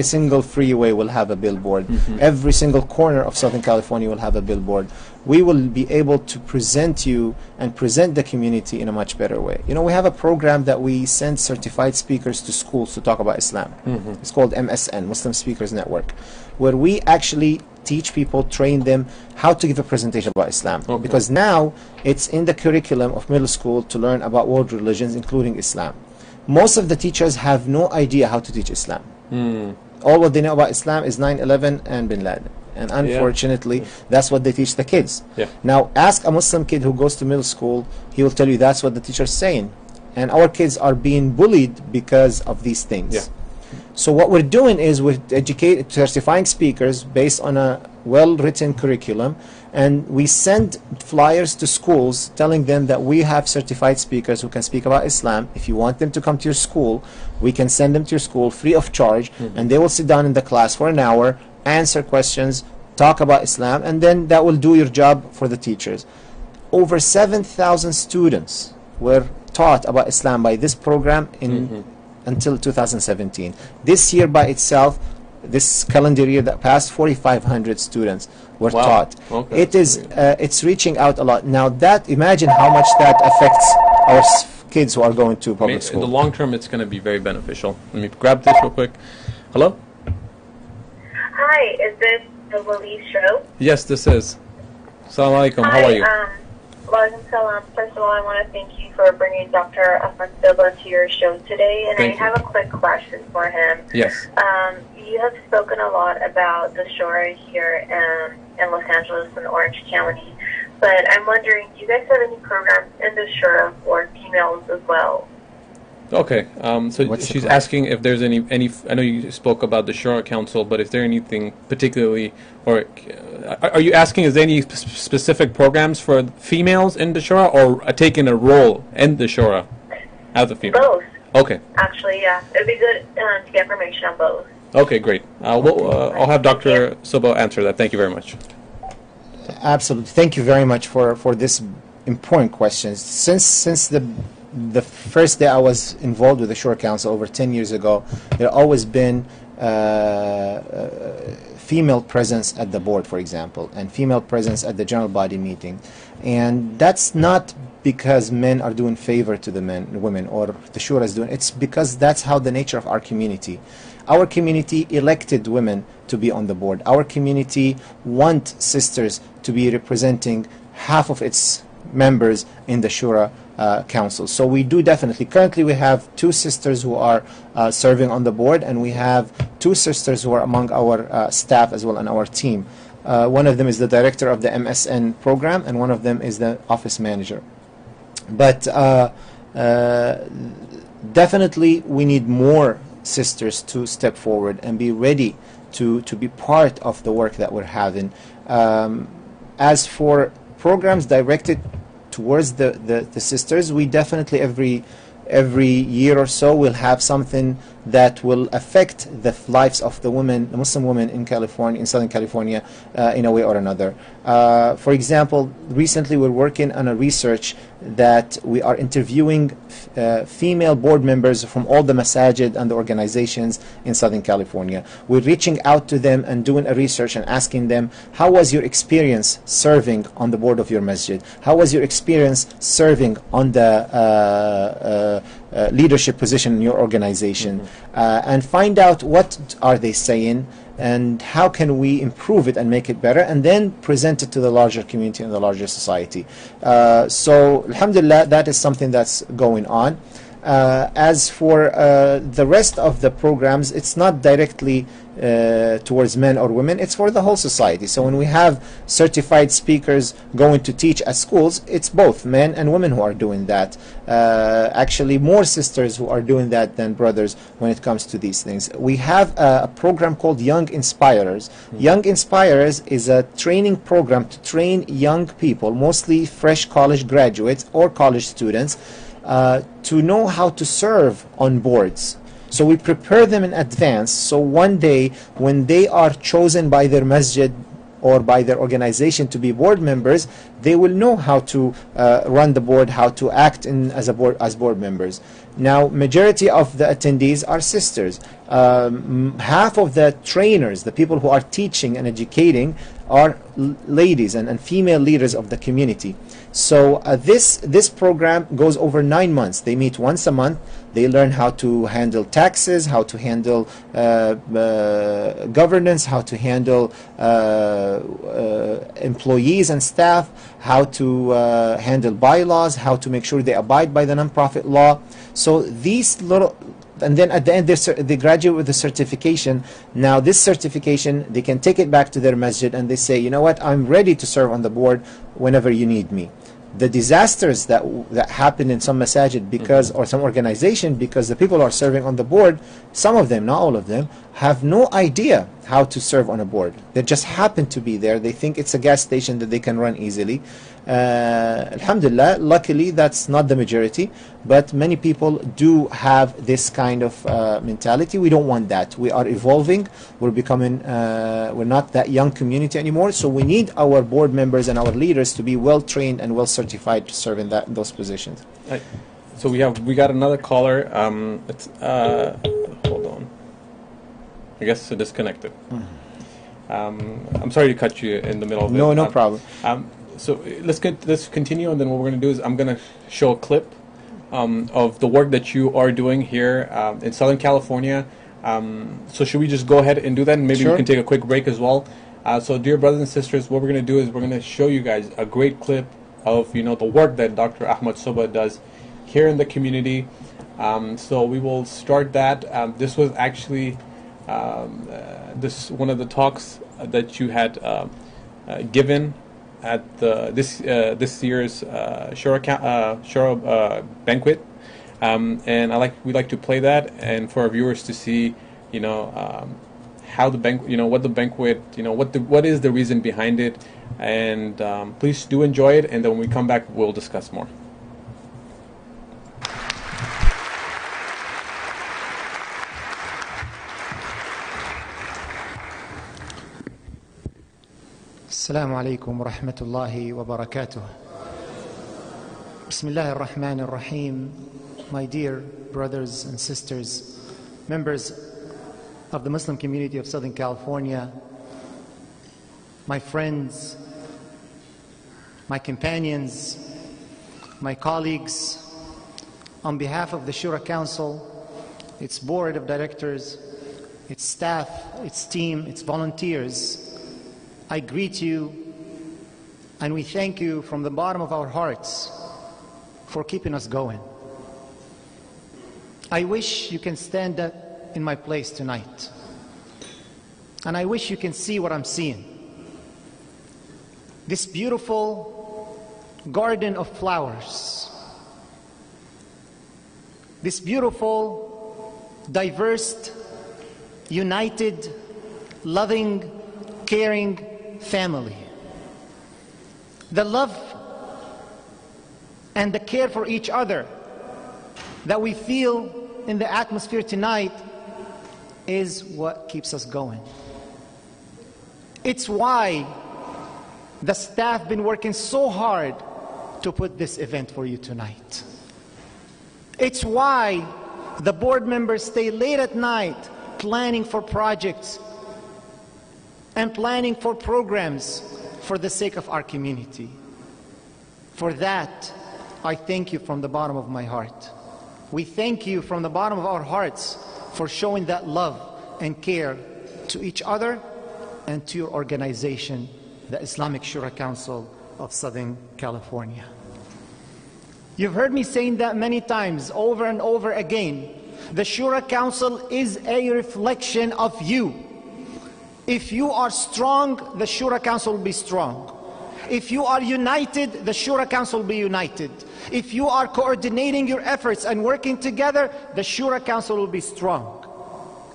single freeway will have a billboard. Every single corner of Southern California will have a billboard. We will be able to present you and present the community in a much better way. You know, we have a program that we send certified speakers to schools to talk about Islam. It's called MSN, Muslim Speakers Network, where we actually teach people, train them how to give a presentation about Islam. Because now it's in the curriculum of middle school to learn about world religions, including Islam. Most of the teachers have no idea how to teach Islam. All what they know about Islam is 9/11 and Bin Laden. And unfortunately, that's what they teach the kids. Now, ask a Muslim kid who goes to middle school, he will tell you that's what the teacher's saying. And our kids are being bullied because of these things. So what we're doing is we're certifying speakers based on a well-written curriculum, and we send flyers to schools telling them that we have certified speakers who can speak about Islam. If you want them to come to your school, we can send them to your school free of charge, and they will sit down in the class for an hour, answer questions, talk about Islam, and then that will do your job for the teachers. Over 7,000 students were taught about Islam by this program until 2017. This year by itself, this calendar year that passed, 4,500 students were taught. It is it's reaching out a lot. Now imagine how much that affects our kids who are going to public school. In the long term, it's going to be very beneficial. Let me grab this real quick. Hello? Hi, is this the Waleed show? Yes, this is. Assalamu alaikum. How are you? Walaikum salam. First of all, I want to thank you for bringing Dr. Ahmad Silva to your show today, and I have a quick question for him. Yes. You have spoken a lot about the Shورای here in Los Angeles and Orange County, but I'm wondering, do you guys have any programs in the Shura for females as well? Okay, so she's asking if there's any. I know you spoke about the Shura Council, but is there anything particularly, or are you asking is there any specific programs for females in the Shura, or taking a role in the Shura as a female? Both. Okay. Actually, yeah, it'd be good to get information on both. Okay, great. I'll have Dr. Silva answer that. Thank you very much. Absolutely. Thank you very much for this important question. Since the the first day I was involved with the Shura Council over 10 years ago, there always been female presence at the board, for example, and female presence at the general body meeting. And that's not because men are doing favor to the women, or the Shura is doing. It's because that's how the nature of our community. Our community elected women to be on the board. Our community want sisters to be representing half of its members in the Shura Council. So we do definitely. Currently we have 2 sisters who are serving on the board, and we have 2 sisters who are among our staff as well and our team. One of them is the director of the MSN program, and one of them is the office manager. But definitely we need more sisters to step forward and be ready to be part of the work that we're having. As for programs directed towards the sisters, we definitely every year or so will have something that will affect the lives of the women, the Muslim women in California, in Southern California, in a way or another. For example, recently we're working on a research that we are interviewing female board members from all the masajid and the organizations in Southern California. We're reaching out to them and doing a research and asking them, how was your experience serving on the board of your masjid? How was your experience serving on the leadership position in your organization? And find out what are they saying and how can we improve it and make it better, and then present it to the larger community and the larger society. So alhamdulillah, that is something that's going on. As for the rest of the programs, it's not directly towards men or women, it's for the whole society. So when we have certified speakers going to teach at schools, it's both men and women who are doing that. Actually more sisters who are doing that than brothers when it comes to these things. We have a program called Young Inspirers. Young Inspirers is a training program to train young people, mostly fresh college graduates or college students, to know how to serve on boards. So we prepare them in advance, so one day when they are chosen by their masjid or by their organization to be board members, they will know how to run the board, how to act as board members. Now, majority of the attendees are sisters. Half of the trainers, the people who are teaching and educating, are ladies and female leaders of the community. So this program goes over 9 months. They meet once a month. They learn how to handle taxes, how to handle governance, how to handle employees and staff, how to handle bylaws, how to make sure they abide by the non-profit law. So these little, and then at the end they graduate with a certification. Now this certification, they can take it back to their masjid and they say, you know what, I'm ready to serve on the board whenever you need me. The disasters that happen in some masajid because, or some organization, because the people who are serving on the board, some of them, not all of them, have no idea how to serve on a board. They just happen to be there. They think it's a gas station that they can run easily. Alhamdulillah, luckily that's not the majority, but many people do have this kind of mentality. We don't want that. We are evolving. We're becoming, we're not that young community anymore, so we need our board members and our leaders to be well trained and well certified to serve in those positions. Right. So we got another caller. Hold on. I guess it's disconnected. I'm sorry to cut you in the middle of it. No problem. So let's continue, and then what we're going to do is I'm going to show a clip of the work that you are doing here in Southern California. So should we just go ahead and do that, and maybe Sure. we can take a quick break as well? So dear brothers and sisters, what we're going to do is we're going to show you guys a great clip of the work that Dr. Ahmad Soba does here in the community. So we will start that. This was actually this one of the talks that you had given at this year's Shura banquet, and we'd like to play that, and for our viewers to see, how the banquet, what the banquet, what is the reason behind it, and please do enjoy it, and then when we come back, we'll discuss more. السلام عليكم ورحمة الله وبركاته. Bismillah ar-Rahman ar-Rahim. My dear brothers and sisters, members of the Muslim community of Southern California, my friends, my companions, my colleagues, on behalf of the Shura Council, its board of directors, its staff, its team, its volunteers, I greet you and we thank you from the bottom of our hearts for keeping us going. I wish you can stand up in my place tonight, and I wish you can see what I'm seeing. This beautiful garden of flowers, this beautiful, diverse, united, loving, caring family. The love and the care for each other that we feel in the atmosphere tonight is what keeps us going. It's why the staff been working so hard to put this event for you tonight. It's why the board members stay late at night planning for projects and planning for programs for the sake of our community. For that, I thank you from the bottom of my heart. We thank you from the bottom of our hearts for showing that love and care to each other and to your organization, the Islamic Shura Council of Southern California. You've heard me saying that many times, over and over again. The Shura Council is a reflection of you. If you are strong, the Shura Council will be strong. If you are united, the Shura Council will be united. If you are coordinating your efforts and working together, the Shura Council will be strong.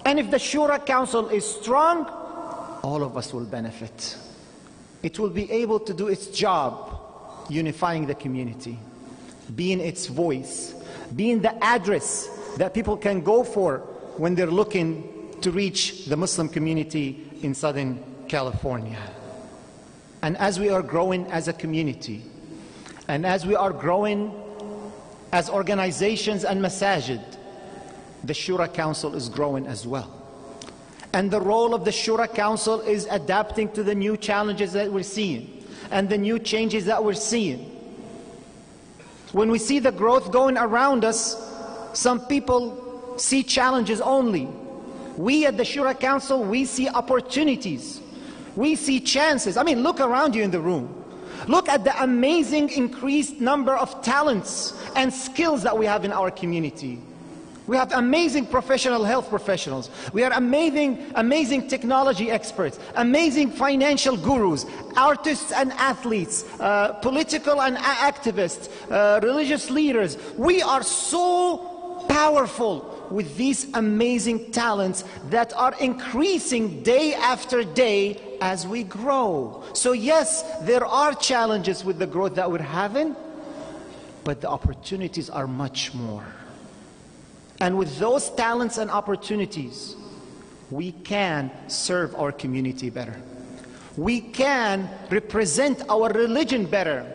And if the Shura Council is strong, all of us will benefit. It will be able to do its job, unifying the community, being its voice, being the address that people can go for when they're looking to reach the Muslim community in Southern California. And as we are growing as a community, and as we are growing as organizations and masajid, the Shura Council is growing as well. And the role of the Shura Council is adapting to the new challenges that we're seeing and the new changes that we're seeing. When we see the growth going around us, some people see challenges only. We at the Shura Council, we see opportunities. We see chances. I mean, look around you in the room. Look at the amazing increased number of talents and skills that we have in our community. We have amazing professional health professionals. We have amazing technology experts, amazing financial gurus, artists and athletes, political and activists, religious leaders. We are so powerful with these amazing talents that are increasing day after day as we grow. So yes, there are challenges with the growth that we're having, but the opportunities are much more. And with those talents and opportunities, we can serve our community better. We can represent our religion better.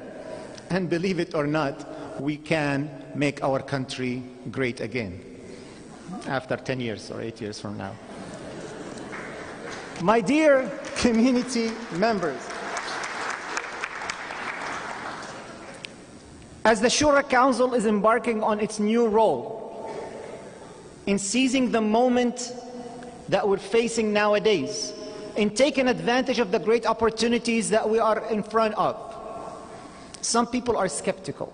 And believe it or not, we can make our country great again after 10 years or 8 years from now. My dear community members, as the Shura Council is embarking on its new role in seizing the moment that we're facing nowadays, in taking advantage of the great opportunities that we are in front of, some people are skeptical.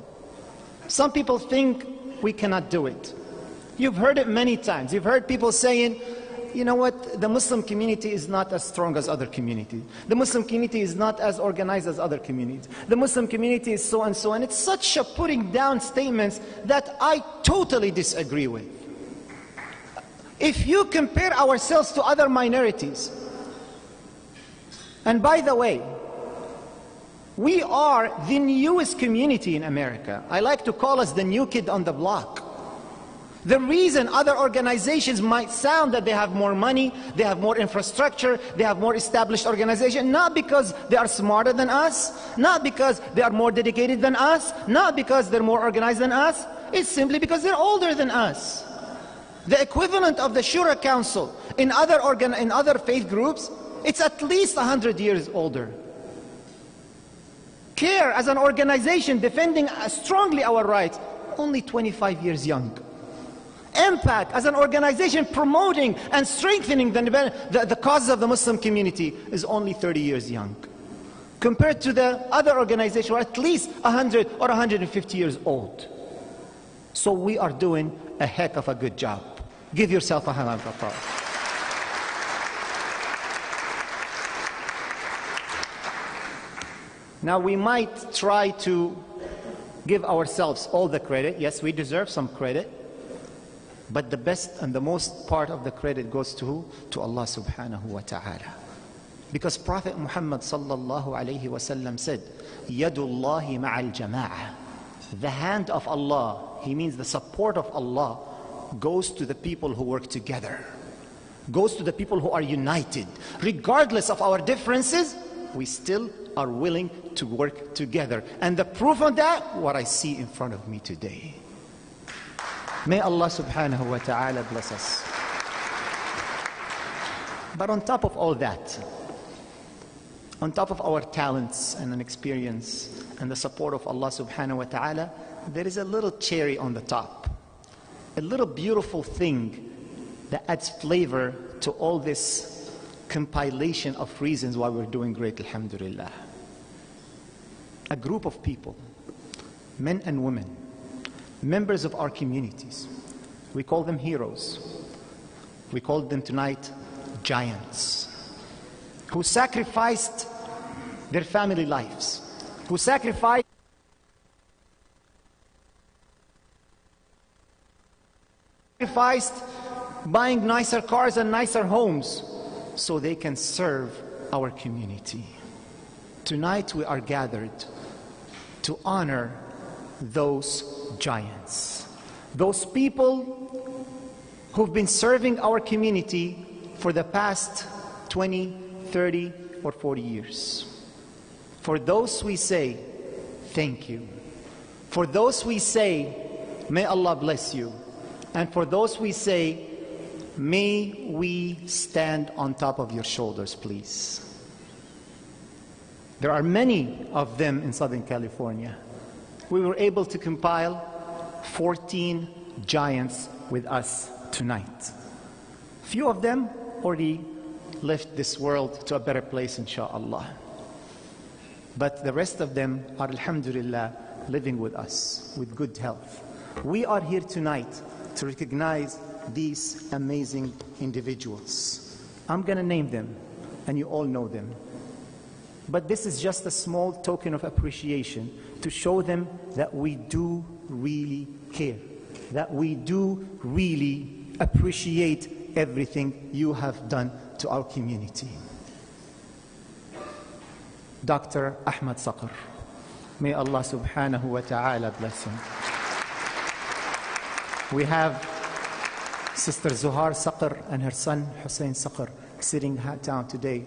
Some people think we cannot do it. You've heard it many times. You've heard people saying, you know what, the Muslim community is not as strong as other communities. The Muslim community is not as organized as other communities. The Muslim community is so and so. And it's such a putting down statements that I totally disagree with. If you compare ourselves to other minorities, and by the way, we are the newest community in America. I like to call us the new kid on the block. The reason other organizations might sound that they have more money, they have more infrastructure, they have more established organization, not because they are smarter than us, not because they are more dedicated than us, not because they're more organized than us, it's simply because they're older than us. The equivalent of the Shura Council in other faith groups, it's at least 100 years older. CARE as an organization defending strongly our rights, only 25 years young. Impact as an organization promoting and strengthening the causes of the Muslim community is only 30 years young. Compared to the other organizations who are at least 100 or 150 years old. So we are doing a heck of a good job. Give yourself a hand of applause. Now we might try to give ourselves all the credit. Yes, we deserve some credit. But the best and the most part of the credit goes to who? To Allah subhanahu wa ta'ala. Because Prophet Muhammad sallallahu alayhi wa sallam said, Yadullahi ma'al jama'ah. The hand of Allah, he means the support of Allah, goes to the people who work together. Goes to the people who are united. Regardless of our differences, we still are willing to work together. And the proof of that, what I see in front of me today. May Allah subhanahu wa ta'ala bless us. But on top of all that, on top of our talents and an experience and the support of Allah subhanahu wa ta'ala, there is a little cherry on the top. A little beautiful thing that adds flavor to all this compilation of reasons why we're doing great, alhamdulillah. A group of people, men and women, members of our communities. We call them heroes. We call them tonight giants, who sacrificed their family lives, who sacrificed buying nicer cars and nicer homes so they can serve our community. Tonight we are gathered to honor those giants, those people who've been serving our community for the past 20, 30, or 40 years. For those we say, thank you. For those we say, may Allah bless you. And for those we say, may we stand on top of your shoulders, please. There are many of them in Southern California. We were able to compile 14 giants with us tonight. Few of them already left this world to a better place, inshallah. But the rest of them are, alhamdulillah, living with us with good health. We are here tonight to recognize these amazing individuals. I'm going to name them, and you all know them. But this is just a small token of appreciation to show them that we do really care, that we do really appreciate everything you have done to our community. Dr. Ahmad Saqr, may Allah subhanahu wa ta'ala bless him. We have Sister Zuhar Saqr and her son Hussein Saqr sitting down today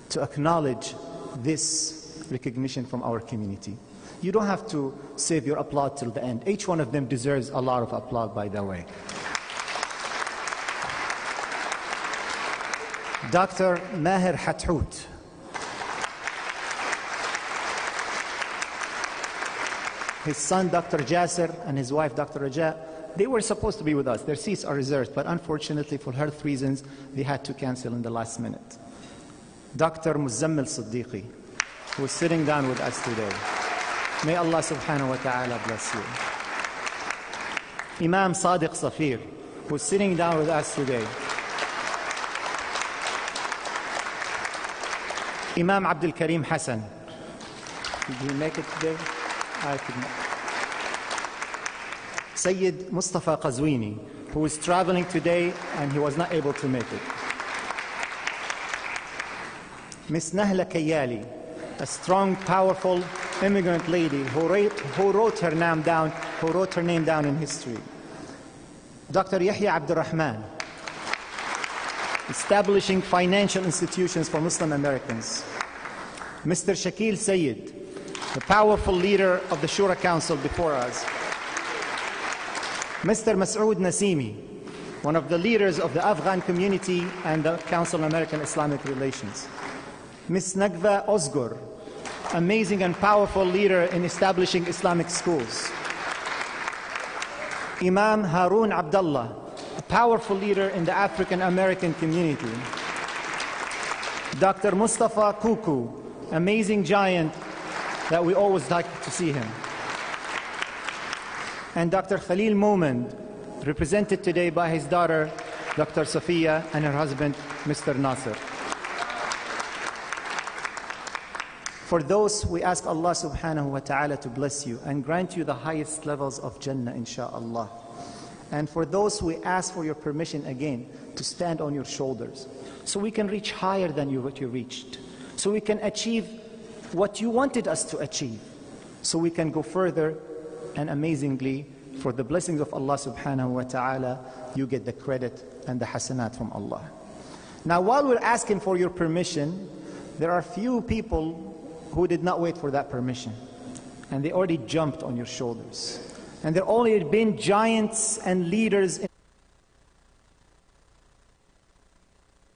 to acknowledge this recognition from our community. You don't have to save your applause till the end. Each one of them deserves a lot of applause, by the way. Dr. Maher Hathout. His son, Dr. Jasser, and his wife, Dr. Raja, they were supposed to be with us. Their seats are reserved, but unfortunately, for health reasons, they had to cancel in the last minute. Dr. Muzammil Siddiqui, who is sitting down with us today. May Allah subhanahu wa ta'ala bless you. Imam Sadiq Safir, who is sitting down with us today. Imam Abdul Karim Hassan. Did he make it today? I could not. Sayyid Mustafa Qazwini, who is traveling today and he was not able to make it. Miss Nahla Kayali, a strong, powerful immigrant lady who wrote her name down in history. Dr. Yahya Abdurrahman, establishing financial institutions for Muslim Americans. Mr. Shakil Sayyid, the powerful leader of the Shura Council before us. Mr. Masoud Nasimi, one of the leaders of the Afghan community and the Council on American Islamic Relations. Ms. Nagva Ozgur, amazing and powerful leader in establishing Islamic schools. Imam Harun Abdullah, a powerful leader in the African American community. Dr. Mustafa Kuku, amazing giant that we always like to see him. And Dr. Khalil Momand, represented today by his daughter, Dr. Sophia, and her husband, Mr. Nasser. For those, we ask Allah subhanahu wa ta'ala to bless you and grant you the highest levels of Jannah, insha'Allah. And for those, we ask for your permission again to stand on your shoulders so we can reach higher than what you reached, so we can achieve what you wanted us to achieve, so we can go further. And amazingly, for the blessings of Allah subhanahu wa ta'ala, you get the credit and the hasanat from Allah. Now, while we're asking for your permission, there are few people who did not wait for that permission, and they already jumped on your shoulders. And there already been giants and leaders,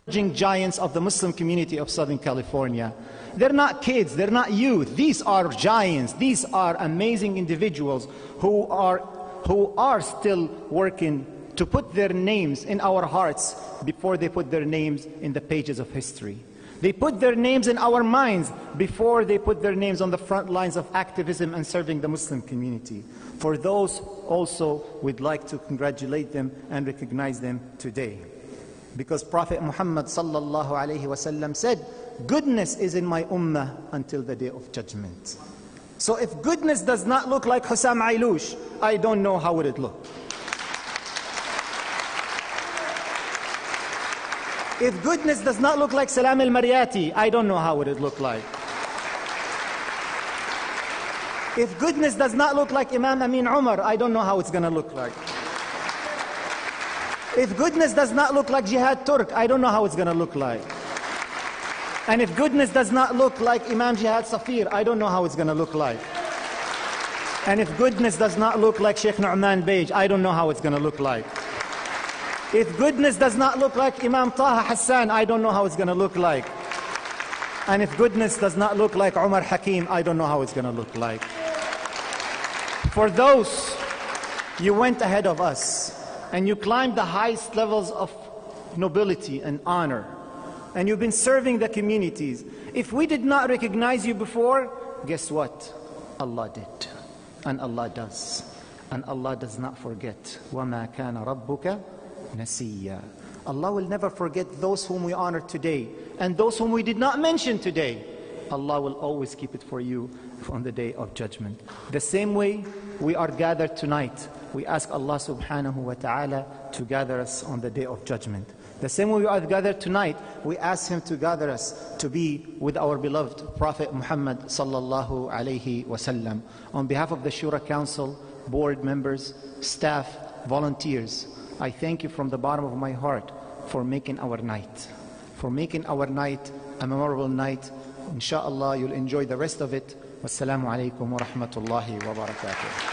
emerging giants of the Muslim community of Southern California. They're not kids, they're not youth. These are giants. These are amazing individuals who are still working to put their names in our hearts before they put their names in the pages of history. They put their names in our minds before they put their names on the front lines of activism and serving the Muslim community. For those also, we'd like to congratulate them and recognize them today. Because Prophet Muhammad sallallahu alayhi wasallam said, goodness is in my ummah until the day of judgment. So if goodness does not look like Hussam Ailush, I don't know how would it look. If goodness does not look like Salam al-Mariyati, I don't know how would it look like. If goodness does not look like Imam Amin Umar, I don't know how it's going to look like. If goodness does not look like Jihad Turk, I don't know how it's going to look like. And if goodness does not look like Imam Jihad Safir, I don't know how it's going to look like. And if goodness does not look like Sheikh Nu'man Bej, I don't know how it's going to look like. If goodness does not look like Imam Taha Hassan, I don't know how it's going to look like. And if goodness does not look like Umar Hakim, I don't know how it's going to look like. For those, you went ahead of us and you climbed the highest levels of nobility and honor. And you've been serving the communities. If we did not recognize you before, guess what? Allah did. And Allah does. And Allah does not forget. وَمَا كَانَ رَبُّكَ نَسِيًّا. Allah will never forget those whom we honor today and those whom we did not mention today. Allah will always keep it for you on the day of judgment. The same way we are gathered tonight, we ask Allah subhanahu wa ta'ala to gather us on the day of judgment. The same way we are gathered tonight, we ask Him to gather us to be with our beloved Prophet Muhammad sallallahu alayhi wasallam. On behalf of the Shura Council, board members, staff, volunteers, I thank you from the bottom of my heart for making our night. For making our night a memorable night. Insha'Allah, you'll enjoy the rest of it. Wassalamu alaikum wa rahmatullahi wa barakatuh.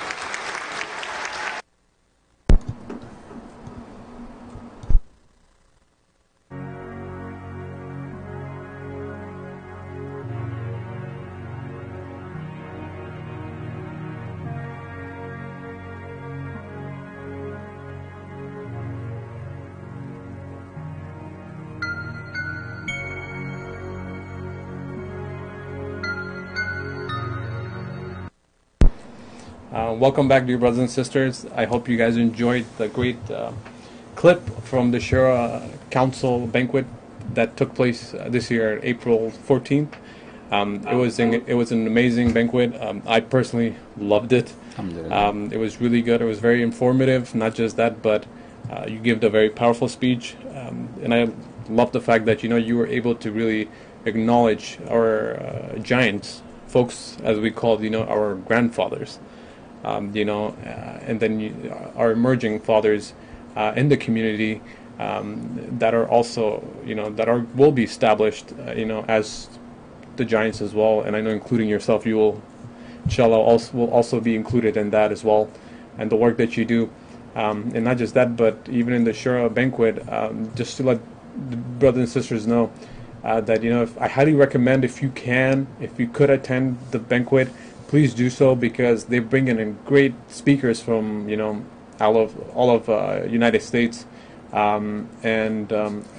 Welcome back, dear brothers and sisters. I hope you guys enjoyed the great clip from the Shura Council banquet that took place this year, April 14th. It was an amazing banquet. I personally loved it. It was really good. It was very informative. Not just that, but you gave a very powerful speech, and I love the fact that you were able to really acknowledge our giants, folks, as we called our grandfathers. And then our emerging fathers in the community that are also, will be established, as the giants as well. And I know, including yourself, you will, inshallah, will also be included in that as well, and the work that you do. And not just that, but even in the Shura banquet, just to let the brothers and sisters know that, I highly recommend, if you could attend the banquet, please do so, because they bring in great speakers from, all of United States. And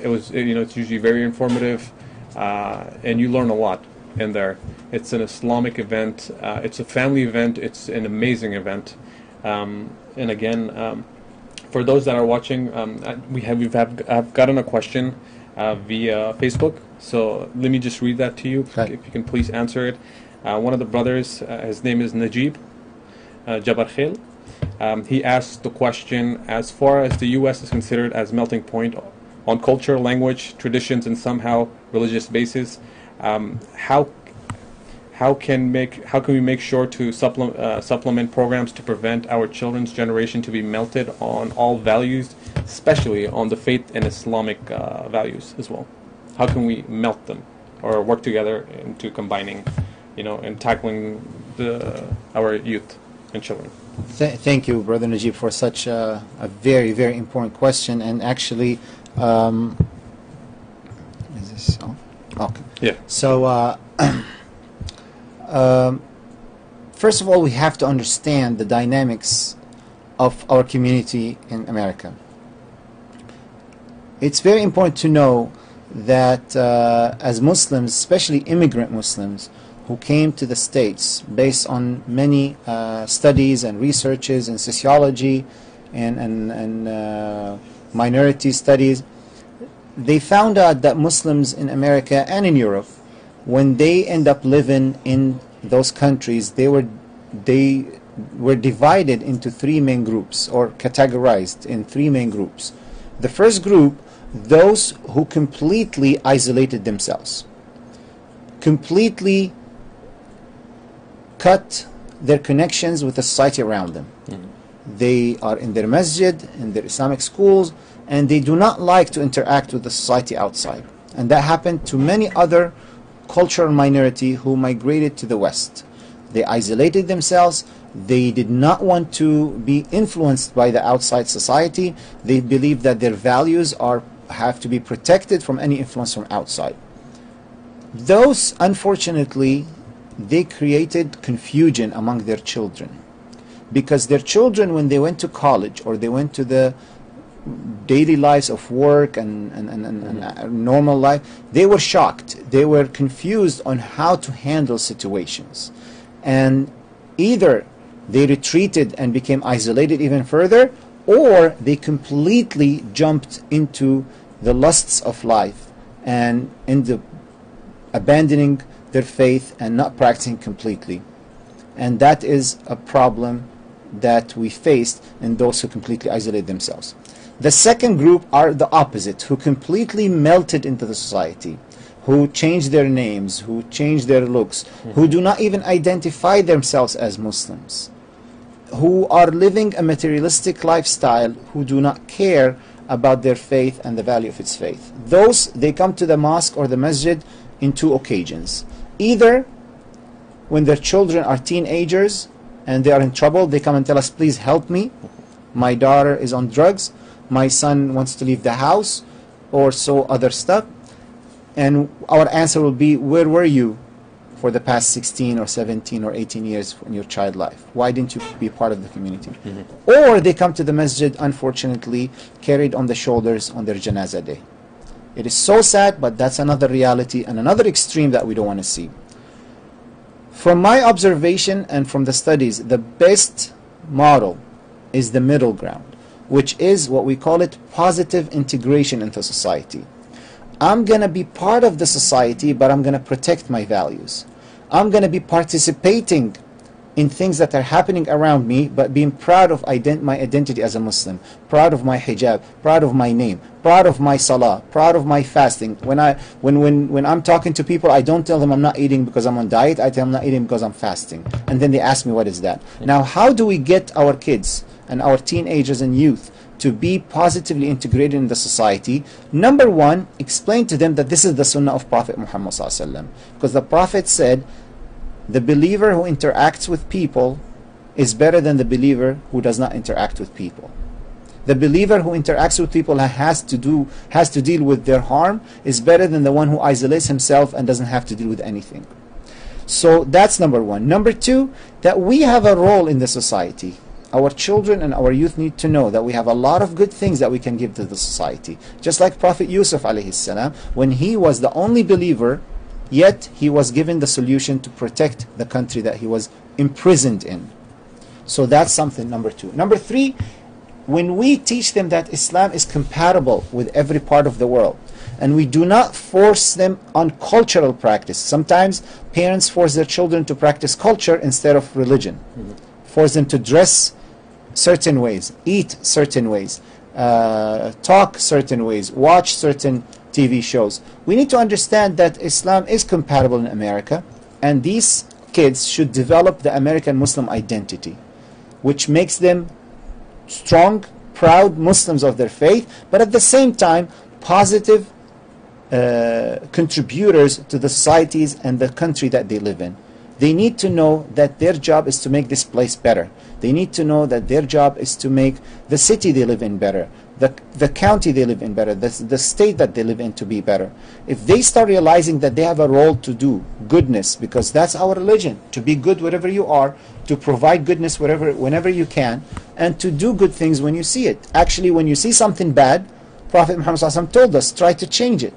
it's usually very informative, and you learn a lot in there. It's an Islamic event. It's a family event. It's an amazing event. And again, for those that are watching, I've gotten a question via Facebook. So let me just read that to you. Okay. If you can please answer it. One of the brothers, his name is Najib Jabar Khail. He asked the question: as far as the U.S. is considered as melting point on culture, language, traditions, and somehow religious basis, how can we make sure to supplement programs to prevent our children's generation to be melted on all values, especially on the faith and Islamic values as well? How can we melt them or work together into combining, and tackling our youth and children? Thank you, Brother Najib, for such a very, very important question. And actually, is this on? Okay. Yeah. So, first of all, we have to understand the dynamics of our community in America. It's very important to know that as Muslims, especially immigrant Muslims, who came to the States based on many studies and researches in sociology and minority studies, they found out that Muslims in America and in Europe, when they end up living in those countries, they were divided into three main groups, or categorized in three main groups. The first group, those who completely isolated themselves, completely cut their connections with the society around them. Mm-hmm. They are in their masjid, in their Islamic schools, and they do not like to interact with the society outside. And that happened to many other cultural minority who migrated to the West. They isolated themselves. They did not want to be influenced by the outside society. They believe that their values have to be protected from any influence from outside. Those, unfortunately, they created confusion among their children, because their children, when they went to college or they went to the daily lives of work and normal life, they were shocked. They were confused on how to handle situations. And either they retreated and became isolated even further, or they completely jumped into the lusts of life and into abandoning their faith and not practicing completely. And that is a problem that we faced in those who completely isolate themselves. The second group are the opposite, who completely melted into the society, who changed their names, who changed their looks, who do not even identify themselves as Muslims, who are living a materialistic lifestyle, who do not care about their faith and the value of its faith. Those, they come to the mosque or the masjid in two occasions. Either when their children are teenagers and they are in trouble, they come and tell us, please help me, my daughter is on drugs, my son wants to leave the house, or so other stuff. And our answer will be, where were you for the past 16 or 17 or 18 years in your child life? Why didn't you be part of the community? Mm-hmm. Or they come to the masjid, unfortunately, carried on the shoulders on their janazah day. It is so sad, but that's another reality and another extreme that we don't want to see. From my observation and from the studies, the best model is the middle ground, which is what we call it positive integration into society. I'm going to be part of the society, but I'm going to protect my values. I'm going to be participating in things that are happening around me, but being proud of my identity as a Muslim, proud of my hijab, proud of my name, proud of my salah, proud of my fasting. When I'm talking to people, I don't tell them I'm not eating because I'm on diet. I tell them I'm not eating because I'm fasting. And then they ask me, what is that? Now, how do we get our kids and our teenagers and youth to be positively integrated in the society, number one, explain to them that this is the sunnah of Prophet Muhammad sallallahu alaihi wasallam. Because the Prophet said, the believer who interacts with people is better than the believer who does not interact with people. The believer who interacts with people and has to deal with their harm is better than the one who isolates himself and doesn't have to deal with anything. So that's number one. Number two, that we have a role in the society. Our children and our youth need to know that we have a lot of good things that we can give to the society. Just like Prophet Yusuf alayhi salam, when he was the only believer, yet he was given the solution to protect the country that he was imprisoned in. So that's something, number two. Number three, when we teach them that Islam is compatible with every part of the world, and we do not force them on cultural practice. Sometimes parents force their children to practice culture instead of religion. Force them to dress certain ways, eat certain ways, talk certain ways, watch certain TV shows. We need to understand that Islam is compatible in America, and these kids should develop the American Muslim identity, which makes them strong, proud Muslims of their faith, but at the same time positive contributors to the societies and the country that they live in. They need to know that their job is to make this place better. They need to know that their job is to make the city they live in better, the county they live in better, the state that they live in to be better. If they start realizing that they have a role to do goodness, because that's our religion, to be good wherever you are, to provide goodness whenever you can, and to do good things when you see it. Actually, when you see something bad, Prophet Muhammad ﷺ told us, try to change it.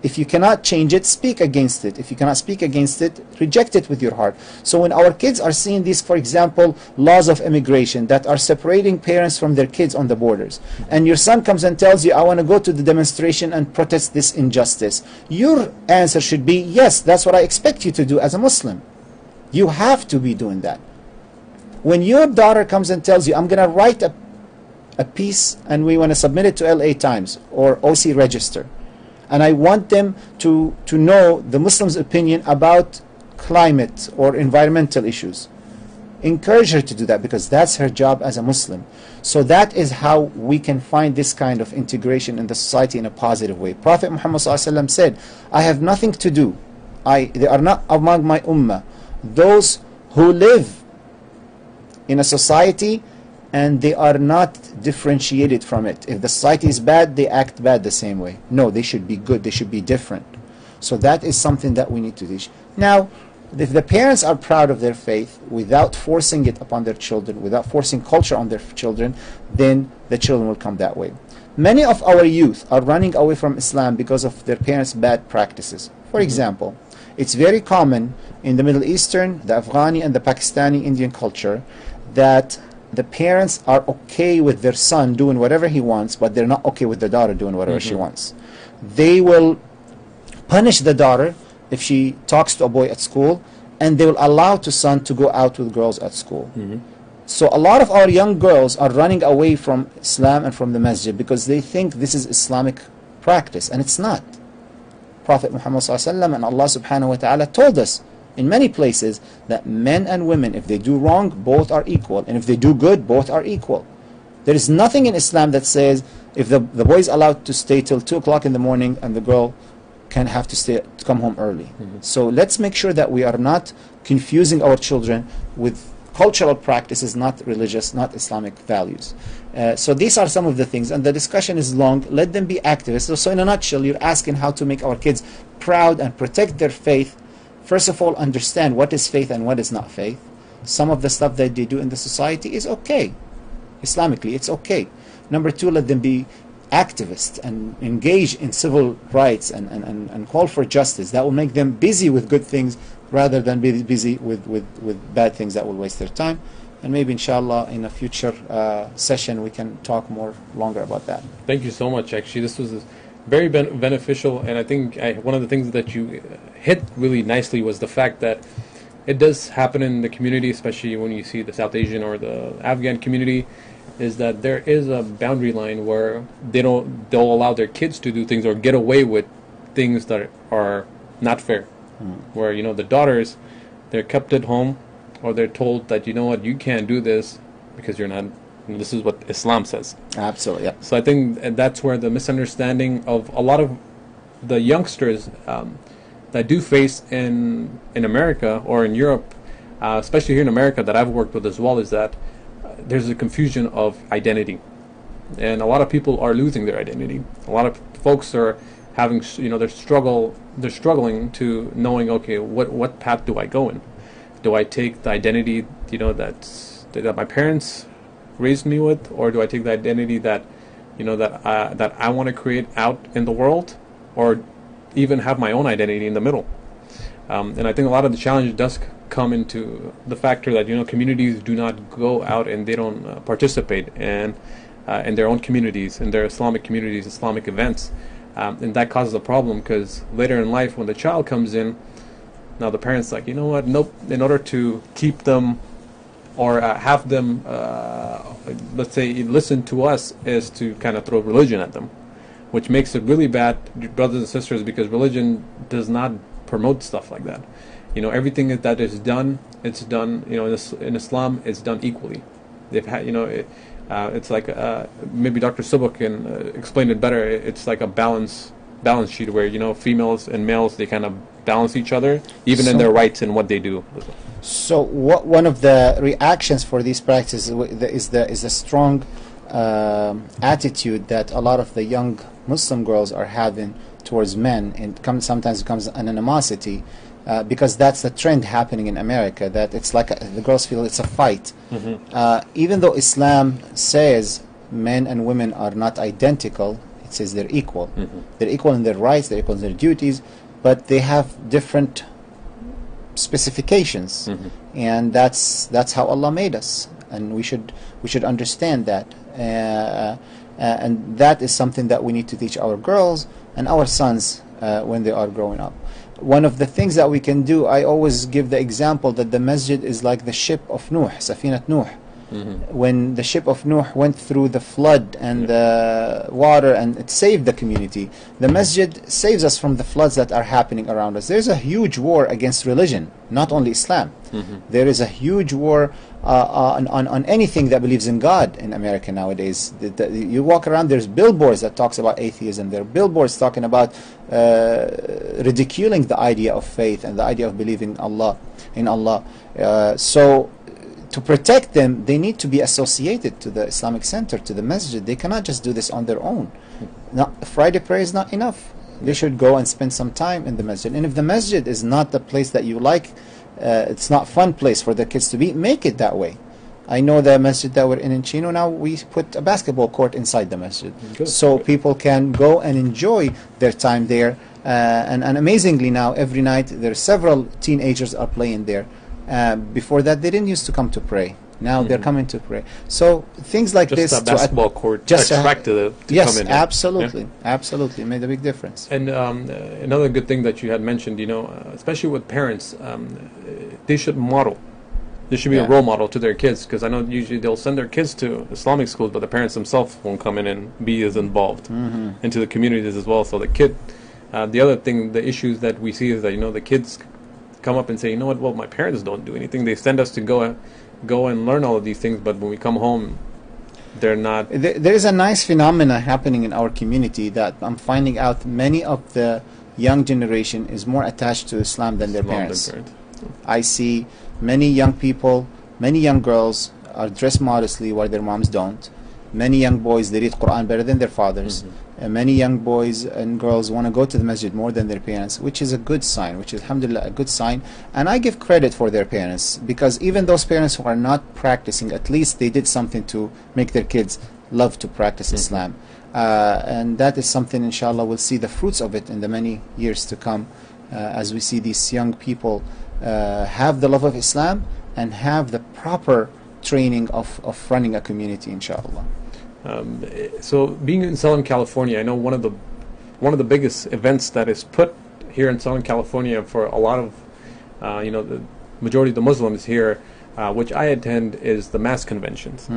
If you cannot change it, speak against it. If you cannot speak against it, reject it with your heart. So when our kids are seeing these, for example, laws of immigration that are separating parents from their kids on the borders, and your son comes and tells you, I want to go to the demonstration and protest this injustice, your answer should be, yes, that's what I expect you to do as a Muslim. You have to be doing that. When your daughter comes and tells you, I'm going to write a piece and we want to submit it to LA Times or OC Register, and I want them to know the Muslims' opinion about climate or environmental issues, encourage her to do that, because that's her job as a Muslim. So that is how we can find this kind of integration in the society in a positive way. Prophet Muhammad ﷺ said, I have nothing to do. They are not among my ummah those who live in a society and they are not differentiated from it. If the society is bad, they act bad the same way. No, they should be good, they should be different. So that is something that we need to teach. Now, if the parents are proud of their faith without forcing it upon their children, without forcing culture on their children, then the children will come that way. Many of our youth are running away from Islam because of their parents' bad practices. For example, it's very common in the Middle Eastern, the Afghani and the Pakistani Indian culture that the parents are okay with their son doing whatever he wants, but they're not okay with the daughter doing whatever she wants. They will punish the daughter if she talks to a boy at school, and they will allow the son to go out with girls at school. So a lot of our young girls are running away from Islam and from the masjid because they think this is Islamic practice, and it's not. Prophet Muhammad ﷺ and Allah subhanahu wa ta'ala told us in many places that men and women, if they do wrong, both are equal, and if they do good, both are equal. There is nothing in Islam that says if the boy is allowed to stay till 2 o'clock in the morning and the girl can have to come home early. So let's make sure that we are not confusing our children with cultural practices, not religious, not Islamic values. So these are some of the things, and the discussion is long. Let them be activists. So in a nutshell, you're asking how to make our kids proud and protect their faith. First of all, understand what is faith and what is not faith. Some of the stuff that they do in the society is okay. Islamically, it's okay. Number two, let them be activists and engage in civil rights and call for justice. That will make them busy with good things rather than be busy with bad things that will waste their time. And maybe inshallah in a future session we can talk more longer about that. Thank you so much. Actually, this was very beneficial, and I think one of the things that you hit really nicely was the fact that it does happen in the community, especially when you see the South Asian or the Afghan community, is that there is a boundary line where they'll allow their kids to do things or get away with things that are not fair. Where, the daughters, they're kept at home, or they're told that, you can't do this because you're not this is what Islam says. Absolutely, yeah. So I think that's where the misunderstanding of a lot of the youngsters that do face in America or in Europe, especially here in America that I've worked with as well, is that there's a confusion of identity, and a lot of people are losing their identity. A lot of folks are having, they're struggling to knowing, okay, what path do I go in? Do I take the identity, that my parents raised me with, or do I take the identity that I want to create out in the world, or even have my own identity in the middle? And I think a lot of the challenge does come into the factor that communities do not go out and they don't participate in their own communities, in their Islamic communities, Islamic events, and that causes a problem, because later in life when the child comes in, now the parents like, nope, in order to keep them or have them, let's say, listen to us, is to kind of throw religion at them, which makes it really bad, brothers and sisters, because religion does not promote stuff like that. Everything that is done, it's done, in Islam, it's done equally. They've had, it's like, maybe Dr. Subuk can explain it better. It's like a balance sheet where, females and males, they kind of balance each other, even in their rights and what they do. So one of the reactions for these practices is the strong attitude that a lot of the young Muslim girls are having towards men, and sometimes becomes an animosity, because that's the trend happening in America, that it's like the girls feel it's a fight. Even though Islam says men and women are not identical, it says they're equal. They're equal in their rights, they're equal in their duties, but they have different specifications, and that's how Allah made us, and we should understand that, and that is something that we need to teach our girls and our sons when they are growing up. One of the things that we can do, I always give the example that the masjid is like the ship of Nuh, Safinat Nuh. When the ship of Nuh went through the flood and the water, and it saved the community, the masjid saves us from the floods that are happening around us. There's a huge war against religion, not only Islam. There is a huge war on anything that believes in God in America nowadays. You walk around, there's billboards that talks about atheism. There are billboards talking about ridiculing the idea of faith and the idea of believing in Allah. So to protect them, they need to be associated to the Islamic Center, to the masjid. They cannot just do this on their own. Friday prayer is not enough. They should go and spend some time in the masjid. And if the masjid is not the place that you like, it's not a fun place for the kids to be, make it that way. I know the masjid that we're in Chino, now we put a basketball court inside the masjid. So people can go and enjoy their time there. And amazingly now, every night, there are several teenagers are playing there. Before that, they didn't used to come to pray. Now they're coming to pray. So things like just this. Just a basketball court attracted to yes, come in. Absolutely. Absolutely. It made a big difference. And another good thing that you had mentioned, especially with parents, they should model. There should be a role model to their kids, because I know usually they'll send their kids to Islamic schools, but the parents themselves won't come in and be as involved into the communities as well. So the kid, the other thing, the issues that we see is that, the kids come up and say, well, my parents don't do anything. They send us to go and learn all of these things, but when we come home, they're not. There is a nice phenomena happening in our community that I'm finding out many of the young generation is more attached to Islam than their parents. I see many young people, many young girls are dressed modestly while their moms don't. Many young boys, they read Quran better than their fathers. And many young boys and girls want to go to the masjid more than their parents, which is a good sign, which is, alhamdulillah, a good sign. And I give credit for their parents, because even those parents who are not practicing, at least they did something to make their kids love to practice Islam. And that is something, inshallah, we'll see the fruits of it in the many years to come, as we see these young people have the love of Islam and have the proper training of running a community, inshallah. So being in Southern California, I know one of the biggest events that is put here in Southern California for a lot of the majority of the Muslims here, which I attend, is the mass conventions.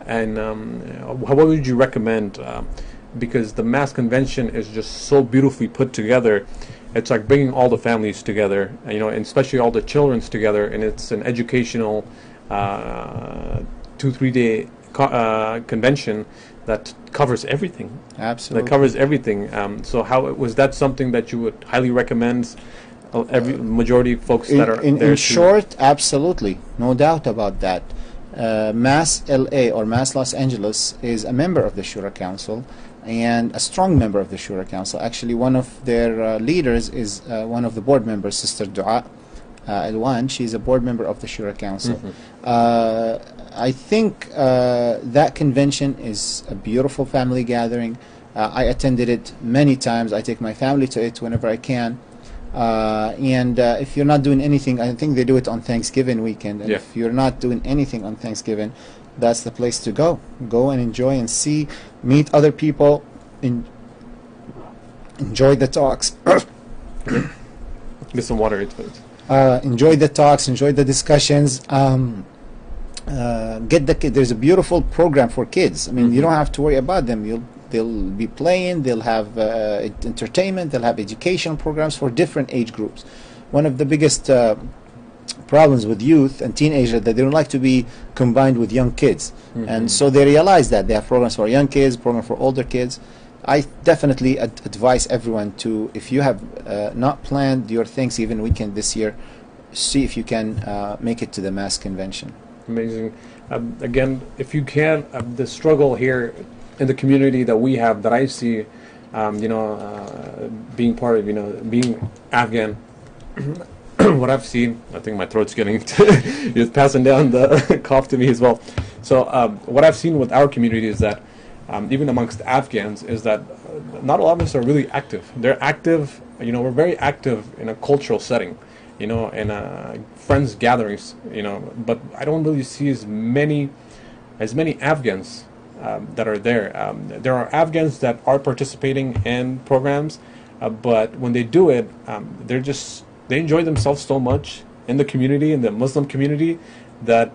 And what would you recommend? Because the mass convention is just so beautifully put together. It's like bringing all the families together, and especially all the children's together, and it's an educational 2-3 day convention that covers everything. Absolutely. That covers everything. So how was that something that you would highly recommend? Every majority of folks that are there. In short, absolutely, no doubt about that. Mass LA or Mass Los Angeles is a member of the Shura Council, and a strong member of the Shura Council. Actually, one of their leaders is one of the board members, Sister Dua Alwan. She's a board member of the Shura Council. I think that convention is a beautiful family gathering. I attended it many times. I take my family to it whenever I can. And if you're not doing anything, I think they do it on Thanksgiving weekend. And if you're not doing anything on Thanksgiving, that's the place to go. Go and enjoy and see, meet other people, enjoy the talks. Get some water. Enjoy the talks, enjoy the discussions. Get the kid. There's a beautiful program for kids. I mean, you don't have to worry about them. They'll be playing, they'll have entertainment, they'll have educational programs for different age groups. One of the biggest problems with youth and teenagers that they don't like to be combined with young kids. And so they realize that they have programs for young kids, programs for older kids. I definitely advise everyone to, if you have not planned your Thanksgiving weekend this year, see if you can make it to the mass convention. Amazing. Again, if you can, the struggle here in the community that we have, that I see, being part of, being Afghan, what I've seen, I think my throat's getting, it's passing down the cough to me as well. So what I've seen with our community is that even amongst Afghans is that not all of us are really active. They're active, we're very active in a cultural setting, in friends gatherings, but I don't really see as many Afghans that are there. There are Afghans that are participating in programs, but when they do it, they enjoy themselves so much in the community, in the Muslim community, that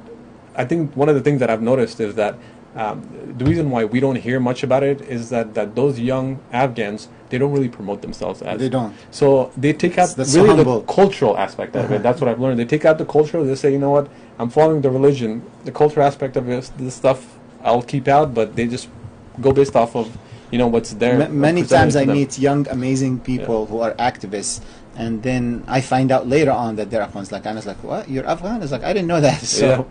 I think one of the things that I've noticed is that the reason why we don't hear much about it is that those young Afghans, they don't really promote themselves as. They don't. So they take out really the cultural aspect of it. That's what I've learned. They take out the cultural. They say, you know what, I'm following the religion. The cultural aspect of this stuff I'll keep out, but they just go based off of what's there. Many times I meet young, amazing people who are activists, and then I find out later on that they're Afghans. Like, I was like, what? You're Afghan? It's like, I didn't know that. So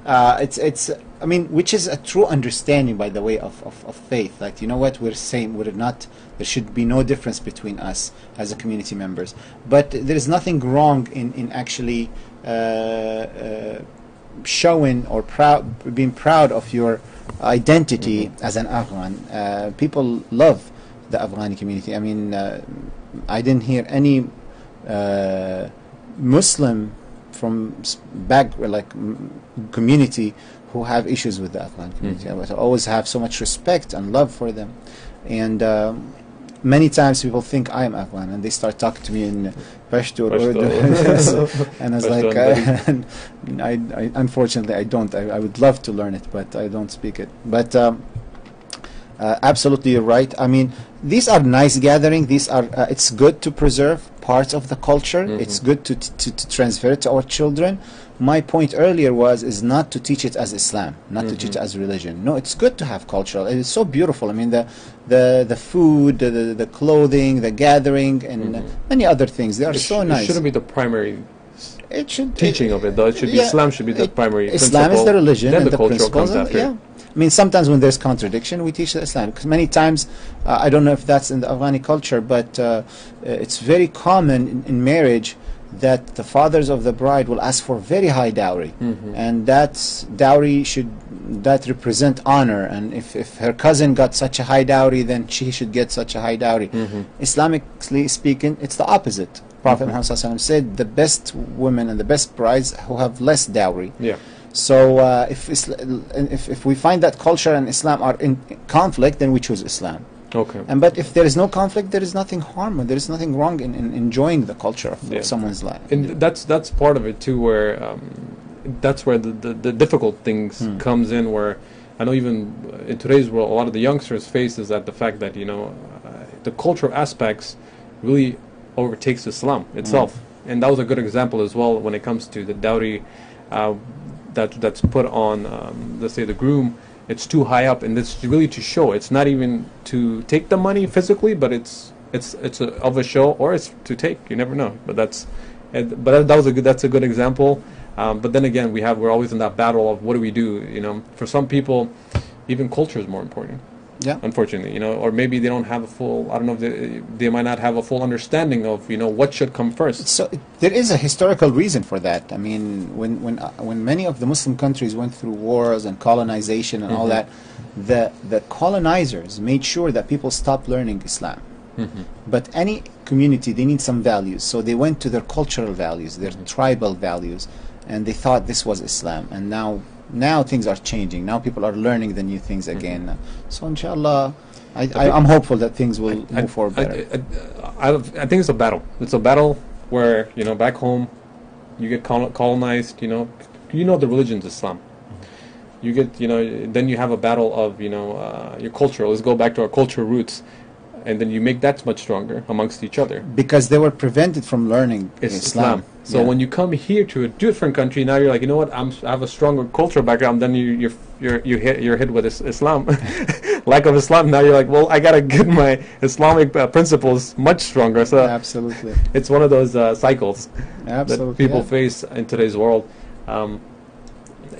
it's I mean, which is a true understanding, by the way, of faith. Like, what we're saying, there should be no difference between us as a community members. But there is nothing wrong in actually showing or being proud of your identity as an Afghan. People love the Afghani community. I mean, I didn't hear any Muslim from community who have issues with the Afghan community. I always have so much respect and love for them. And many times people think I am Afghan, and they start talking to me in Pashto or Urdu. And I was like, I unfortunately I don't. I would love to learn it, but I don't speak it. But absolutely you're right. I mean, these are nice gatherings. These are it's good to preserve parts of the culture. It's good to transfer it to our children. My point earlier is not to teach it as Islam, not to teach it as religion. No, it's good to have cultural. It's so beautiful. I mean, the food, the clothing, the gathering, and many other things. They are so nice. It shouldn't be the primary teaching of it, though. It should be Islam should be the primary. Islam is the religion, then and the cultural principles. comes after. Yeah. I mean, sometimes when there's contradiction, we teach the Islam. Because many times, I don't know if that's in the Afghani culture, but it's very common in marriage that the fathers of the bride will ask for very high dowry, and that dowry that represent honor. And if her cousin got such a high dowry, then she should get such a high dowry. Islamically speaking, it's the opposite. Prophet Muhammad ﷺ said the best women and the best brides who have less dowry. Yeah. So if we find that culture and Islam are in conflict, then we choose Islam. Okay. But if there is no conflict, there is nothing harm, there is nothing wrong in enjoying the culture of someone's life. And that's part of it too, where that's where the difficult things comes in. Where I know even in today's world, a lot of the youngsters face is that the fact that the cultural aspects really overtakes Islam itself, and that was a good example as well when it comes to the dowry that's put on, let's say, the groom. it's too high up, and it's really to show. It's not even to take the money physically, but it's of a show, or it's to take. You never know. But that's a good example. But then again, we're always in that battle of what do we do? You know, for some people, even culture is more important. Yeah. Unfortunately, you know, or maybe they don't have a full. I don't know if they might not have a full understanding of, you know, what should come first. So there is a historical reason for that. I mean, when many of the Muslim countries went through wars and colonization and all that, the colonizers made sure that people stopped learning Islam. But any community, they need some values, so they went to their cultural values, their tribal values, and they thought this was Islam. And now things are changing. Now people are learning the new things again. So inshallah, I'm hopeful that things will move forward better. I think it's a battle. It's a battle where, you know, back home, you get colonized. You know the religion's Islam. You get, you know, then you have a battle of, you know, your culture. Let's go back to our cultural roots. And then you make that much stronger amongst each other. Because they were prevented from learling Islam. So when you come here to a different country, now you're like, you know what? I have a stronger cultural background. Then you're hit with Islam, lack of Islam. Now you're like, well, I gotta get my Islamic principles much stronger. So absolutely, it's one of those cycles absolutely, that people face in today's world.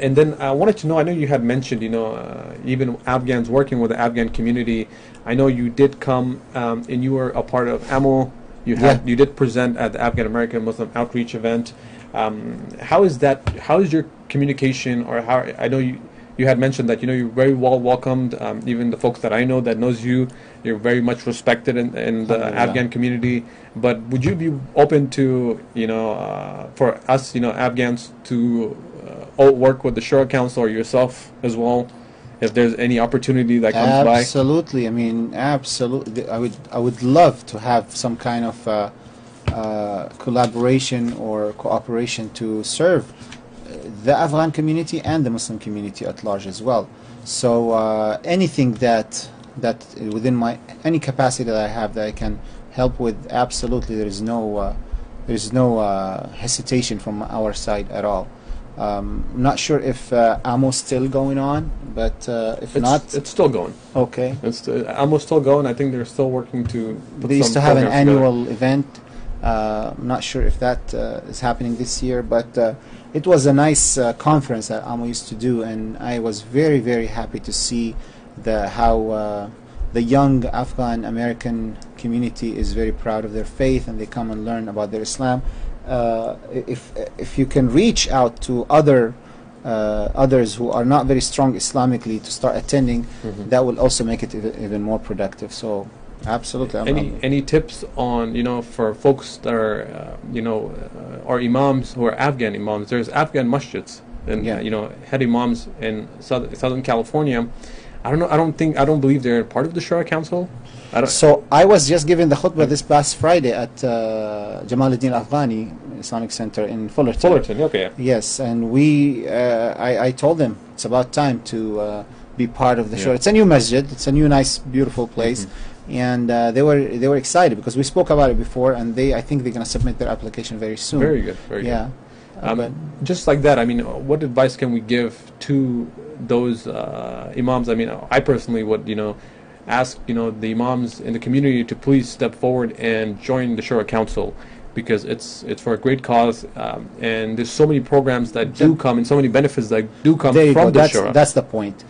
And then I wanted to know, I know you had mentioned, you know, even Afghans working with the Afghan community. I know you did come and you were a part of AMO. You did present at the Afghan American Muslim Outreach event. How is your communication, or how, I know you had mentioned that, you know, you're very well welcomed. Even the folks that I know that knows you're very much respected in the Afghan community. But would you be open to, you know, for us, you know, Afghans to work with the Shura Council or yourself as well, if there's any opportunity that comes by? Absolutely. I mean, absolutely. I would love to have some kind of collaboration or cooperation to serve the Afghan community and the Muslim community at large as well. So anything that within any capacity that I have that I can help with, absolutely. There is no hesitation from our side at all. I'm not sure if AMO's still going on, but if not, it's still going. Okay. AMO's still going. I think they're still working to put They used some to have an programs together. annual event. I'm not sure if that is happening this year, but it was a nice conference that AMO used to do, and I was very, very happy to see how the young Afghan American community is very proud of their faith, and they come and learn about their Islam. If you can reach out to others who are not very strong Islamically to start attending, that will also make it even more productive. So absolutely. Any tips on, you know, for folks that are you know, are imams who are Afghan imams? There's Afghan masjids and you know, head imams in Southern California. I don't believe they're part of the Shura Council. So I was just giving the khutbah this past Friday at Jamaluddin Afghani Islamic Center in Fullerton. Fullerton, okay. Yes, and I told them it's about time to be part of the Shura. It's a new masjid. It's a new, nice, beautiful place, and they were excited because we spoke about it before, and I think they're going to submit their application very soon. Very good, very good. But just like that, I mean, what advice can we give to those imams? I mean, I personally would, you know, ask, you know, the imams in the community to please step forward and join the Shura Council, because it's for a great cause, and there's so many programs that do come and so many benefits that do come from the Shura. That's the point.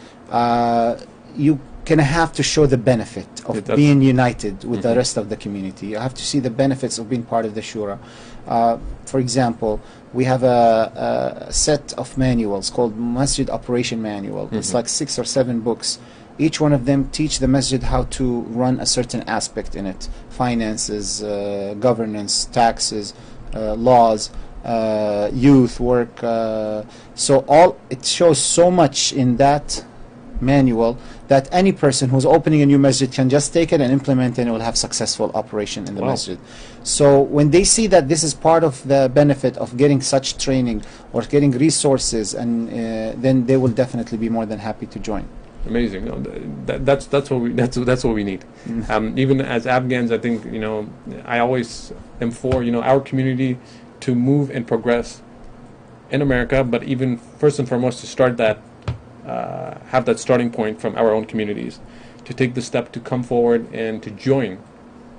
You kind of have to show the benefit of being united with the rest of the community. You have to see the benefits of being part of the Shura. For example, we have a set of manuals called Masjid Operation Manual. It's like 6 or 7 books. Each one of them teach the masjid how to run a certain aspect in it: finances, governance, taxes, laws, youth work. So it shows so much in that manual that any person who's opening a new masjid can just take it and implement it, and it will have successful operation in the masjid. So when they see that this is part of the benefit of getting such training or getting resources, and then they will definitely be more than happy to join. Amazing. No, that's what we need. Even as Afghans, I think, you know, I always am for, you know, our community to move and progress in America, but even first and foremost to start that have that starting point from our own communities, to take the step to come forward and to join,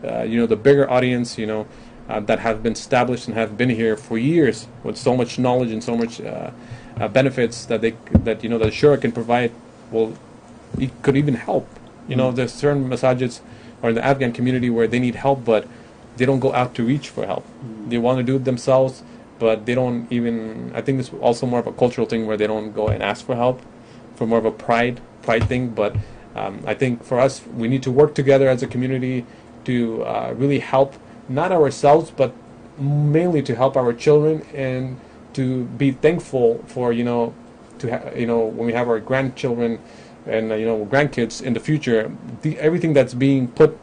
the bigger audience, that have been established and have been here for years with so much knowledge and so much benefits that the Shura can provide. Well, it could even help. There's certain masajids or in the Afghan community where they need help, but they don't go out to reach for help. They want to do it themselves, but they don't even. I think it's also more of a cultural thing where they don't go and ask for help, for more of a pride thing. But I think for us, we need to work together as a community to really help, not ourselves, but mainly to help our children, and to be thankful for when we have our grandchildren and grandkids in the future. Everything that's being put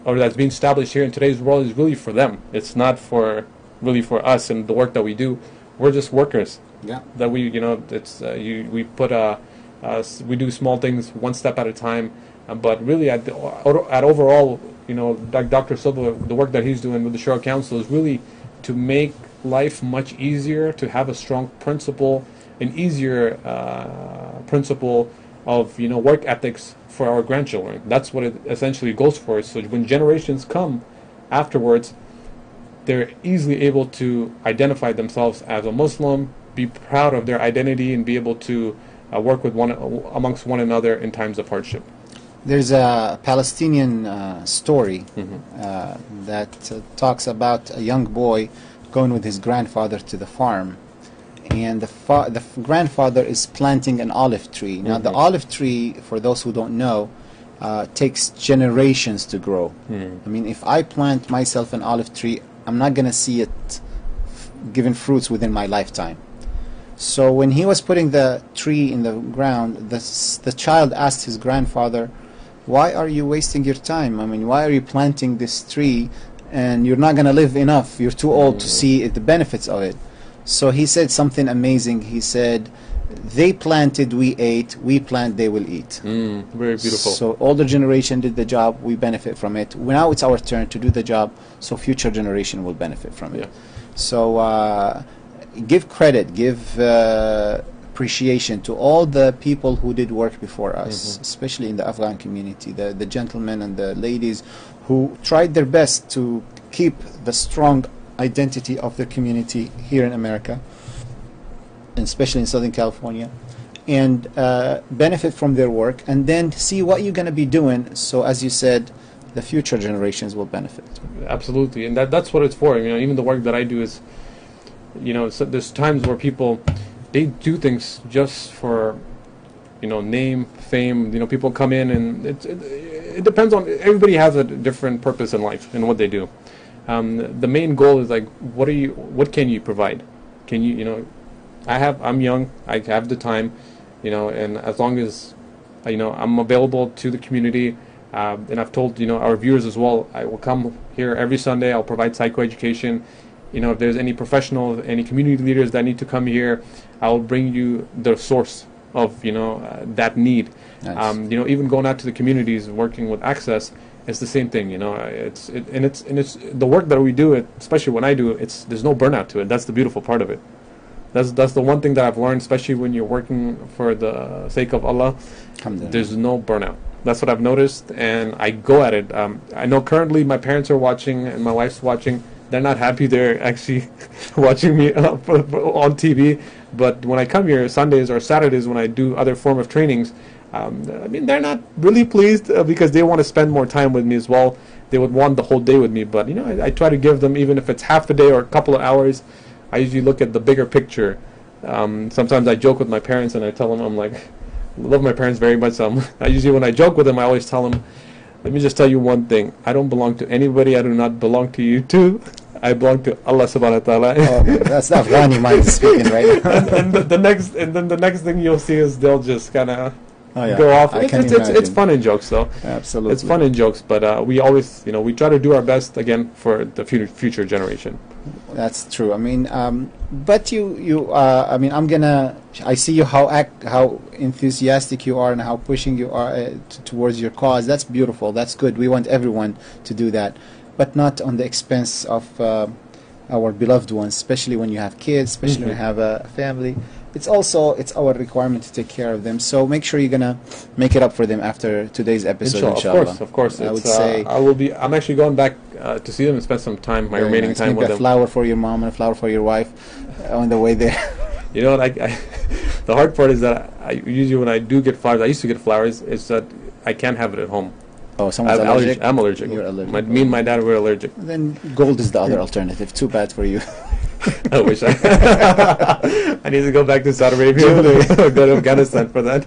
or that's being established here in today's world is really for them. It's not really for us and the work that we do. We're just workers. Yeah. That we we do small things one step at a time, but really at overall, like Dr. Silva, the work that he's doing with the Shura Council is really to make life much easier, to have a strong principle, an easier principle of work ethics for our grandchildren. That's what it essentially goes for. So when generations come afterwards, they're easily able to identify themselves as a Muslim, be proud of their identity, and be able to work with amongst one another in times of hardship. There's a Palestinian story that talks about a young boy going with his grandfather to the farm, and the grandfather is planting an olive tree. Now, the olive tree, for those who don't know, takes generations to grow. I mean, if I plant myself an olive tree, I'm not going to see it giving fruits within my lifetime. So when he was putting the tree in the ground, the child asked his grandfather, "Why are you wasting your time? I mean, why are you planting this tree and you're not going to live enough? You're too old to see the benefits of it." So he said something amazing. He said, "They planted, we ate. We plant, they will eat." Very beautiful. So older generation did the job, we benefit from it. Now it's our turn to do the job, so future generation will benefit from it. Yeah. So give credit, give appreciation to all the people who did work before us, especially in the Afghan community, the gentlemen and the ladies who tried their best to keep the strong identity of their community here in America, and especially in Southern California, and benefit from their work, and then see what you're going to be doing, so as you said, the future generations will benefit. Absolutely, and that's what it's for. Even the work that I do is, so there's times where people, they do things just for, name, fame. People come in, and it depends on, everybody has a different purpose in life and what they do. The main goal is like, what can you provide? Can you, I'm young, I have the time, and as long as, I'm available to the community, and I've told, our viewers as well, I will come here every Sunday, I'll provide psychoeducation. If there's any professionals, any community leaders that need to come here, I'll bring you the source of, that need. Nice. Even going out to the communities and working with Access, it's the same thing. It's the work that we do, especially when I do it, there's no burnout to it. That's the beautiful part of it. That's the one thing that I've learned, especially when you're working for the sake of Allah. There's no burnout. That's what I've noticed, and I go at it. I know currently my parents are watching and my wife's watching. They're not happy they're actually watching me on TV. But when I come here Sundays or Saturdays when I do other form of trainings, they're not really pleased because they want to spend more time with me as well. They would want the whole day with me. But, I try to give them, even if it's half a day or a couple of hours, I usually look at the bigger picture. Sometimes I joke with my parents and I tell them, I'm like, I love my parents very much. I usually, when I joke with them, I always tell them, let me just tell you one thing. I don't belong to anybody. I do not belong to you too. I belong to Allah subhanahu wa ta'ala. Oh, that's the Afghani mind speaking right now. and the next thing you'll see is they'll just kind of go off. It's fun in jokes though. Absolutely. It's fun in jokes, but we always, we try to do our best again for the future generation. That's true. But I see you how enthusiastic you are and how pushing you are towards your cause. That's beautiful. That's good. We want everyone to do that, but not on the expense of our beloved ones, especially when you have kids, especially when you have a family. It's our requirement to take care of them. So make sure you're gonna make it up for them after today's episode. Inshallah. Of course. I would say I'm actually going back to see them and spend some time, my remaining time with them. A flower for your mom and a flower for your wife on the way there. You know what? The hard part is that usually when I do get flowers, I used to get flowers, is that I can't have it at home. Oh, someone's allergic? I'm allergic. You're allergic. Me and my dad were allergic. Then gold is the other alternative. Too bad for you. I wish I need to go back to Saudi Arabia or go to Afghanistan for that.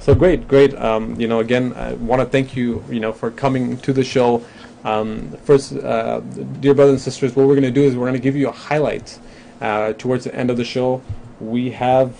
So great. Again, I want to thank you, for coming to the show. First, dear brothers and sisters, what we're going to do is we're going to give you a highlight towards the end of the show. We have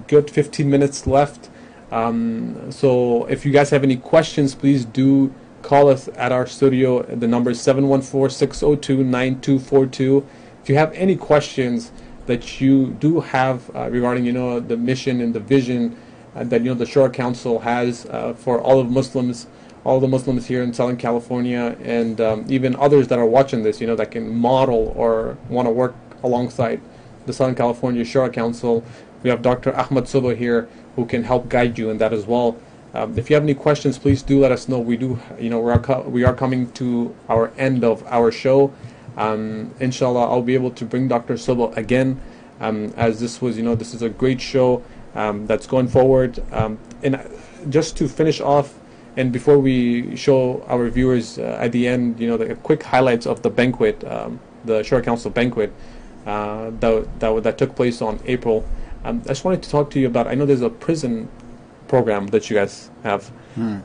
good 15 minutes left. So if you guys have any questions, please do call us at our studio. The number is 714-602-9242. If you have any questions that you do have regarding, the mission and the vision that, the Shura Council has for all the Muslims here in Southern California, and even others that are watching this, that can model or want to work alongside the Southern California Shura Council, we have Dr. Ahmad Subha here who can help guide you in that as well. If you have any questions, please do let us know. We do, we are coming to our end of our show. Inshallah, I'll be able to bring Dr. Subha again, as this was, this is a great show that's going forward. And just to finish off, and before we show our viewers at the end, the quick highlights of the banquet, the Shura Council banquet that took place on April. I just wanted to talk to you about, I know there's a prison program that you guys have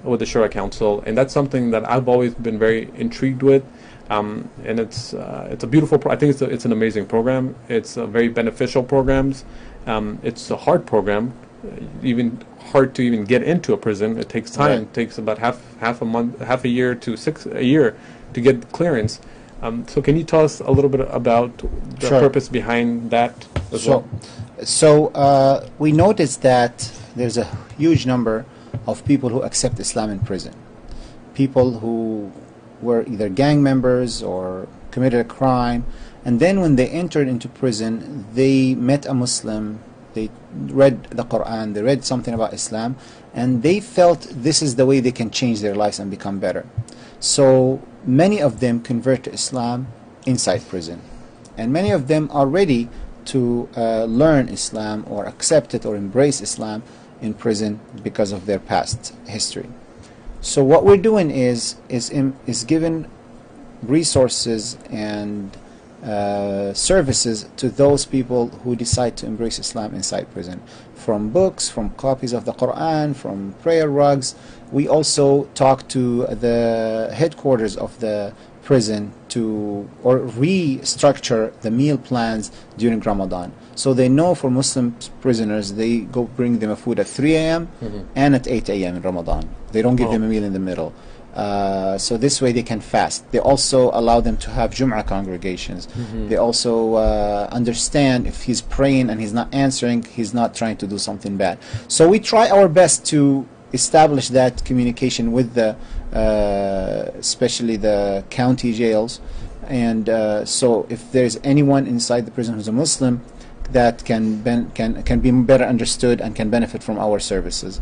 with the Shura Council, and that's something that I've always been very intrigued with, and it's a beautiful I think it's an amazing program. It's a very beneficial programs. It's a hard program, even hard to even get into a prison. It takes time. It takes about half a year to a year to get clearance. So can you tell us a little bit about the purpose behind that as well? So we noticed that there's a huge number of people who accept Islam in prison. People who were either gang members or committed a crime, and then when they entered into prison, they met a Muslim, they read the Quran, they read something about Islam, and they felt this is the way they can change their lives and become better. So many of them convert to Islam inside prison, and many of them are ready to learn Islam or accept it or embrace Islam in prison because of their past history. So what we're doing is giving resources and services to those people who decide to embrace Islam inside prison, from books, from copies of the Quran, from prayer rugs. We also talk to the headquarters of the prison to restructure the meal plans during Ramadan. So they know for Muslim prisoners, they go bring them a food at 3 a.m. And at 8 a.m. in Ramadan. They don't give them a meal in the middle. So this way they can fast. They also allow them to have Jum'ah congregations. They also understand if he's praying and he's not answering, he's not trying to do something bad. So we try our best to establish that communication with the especially the county jails, and so if there's anyone inside the prison who's a Muslim, that can be better understood and can benefit from our services.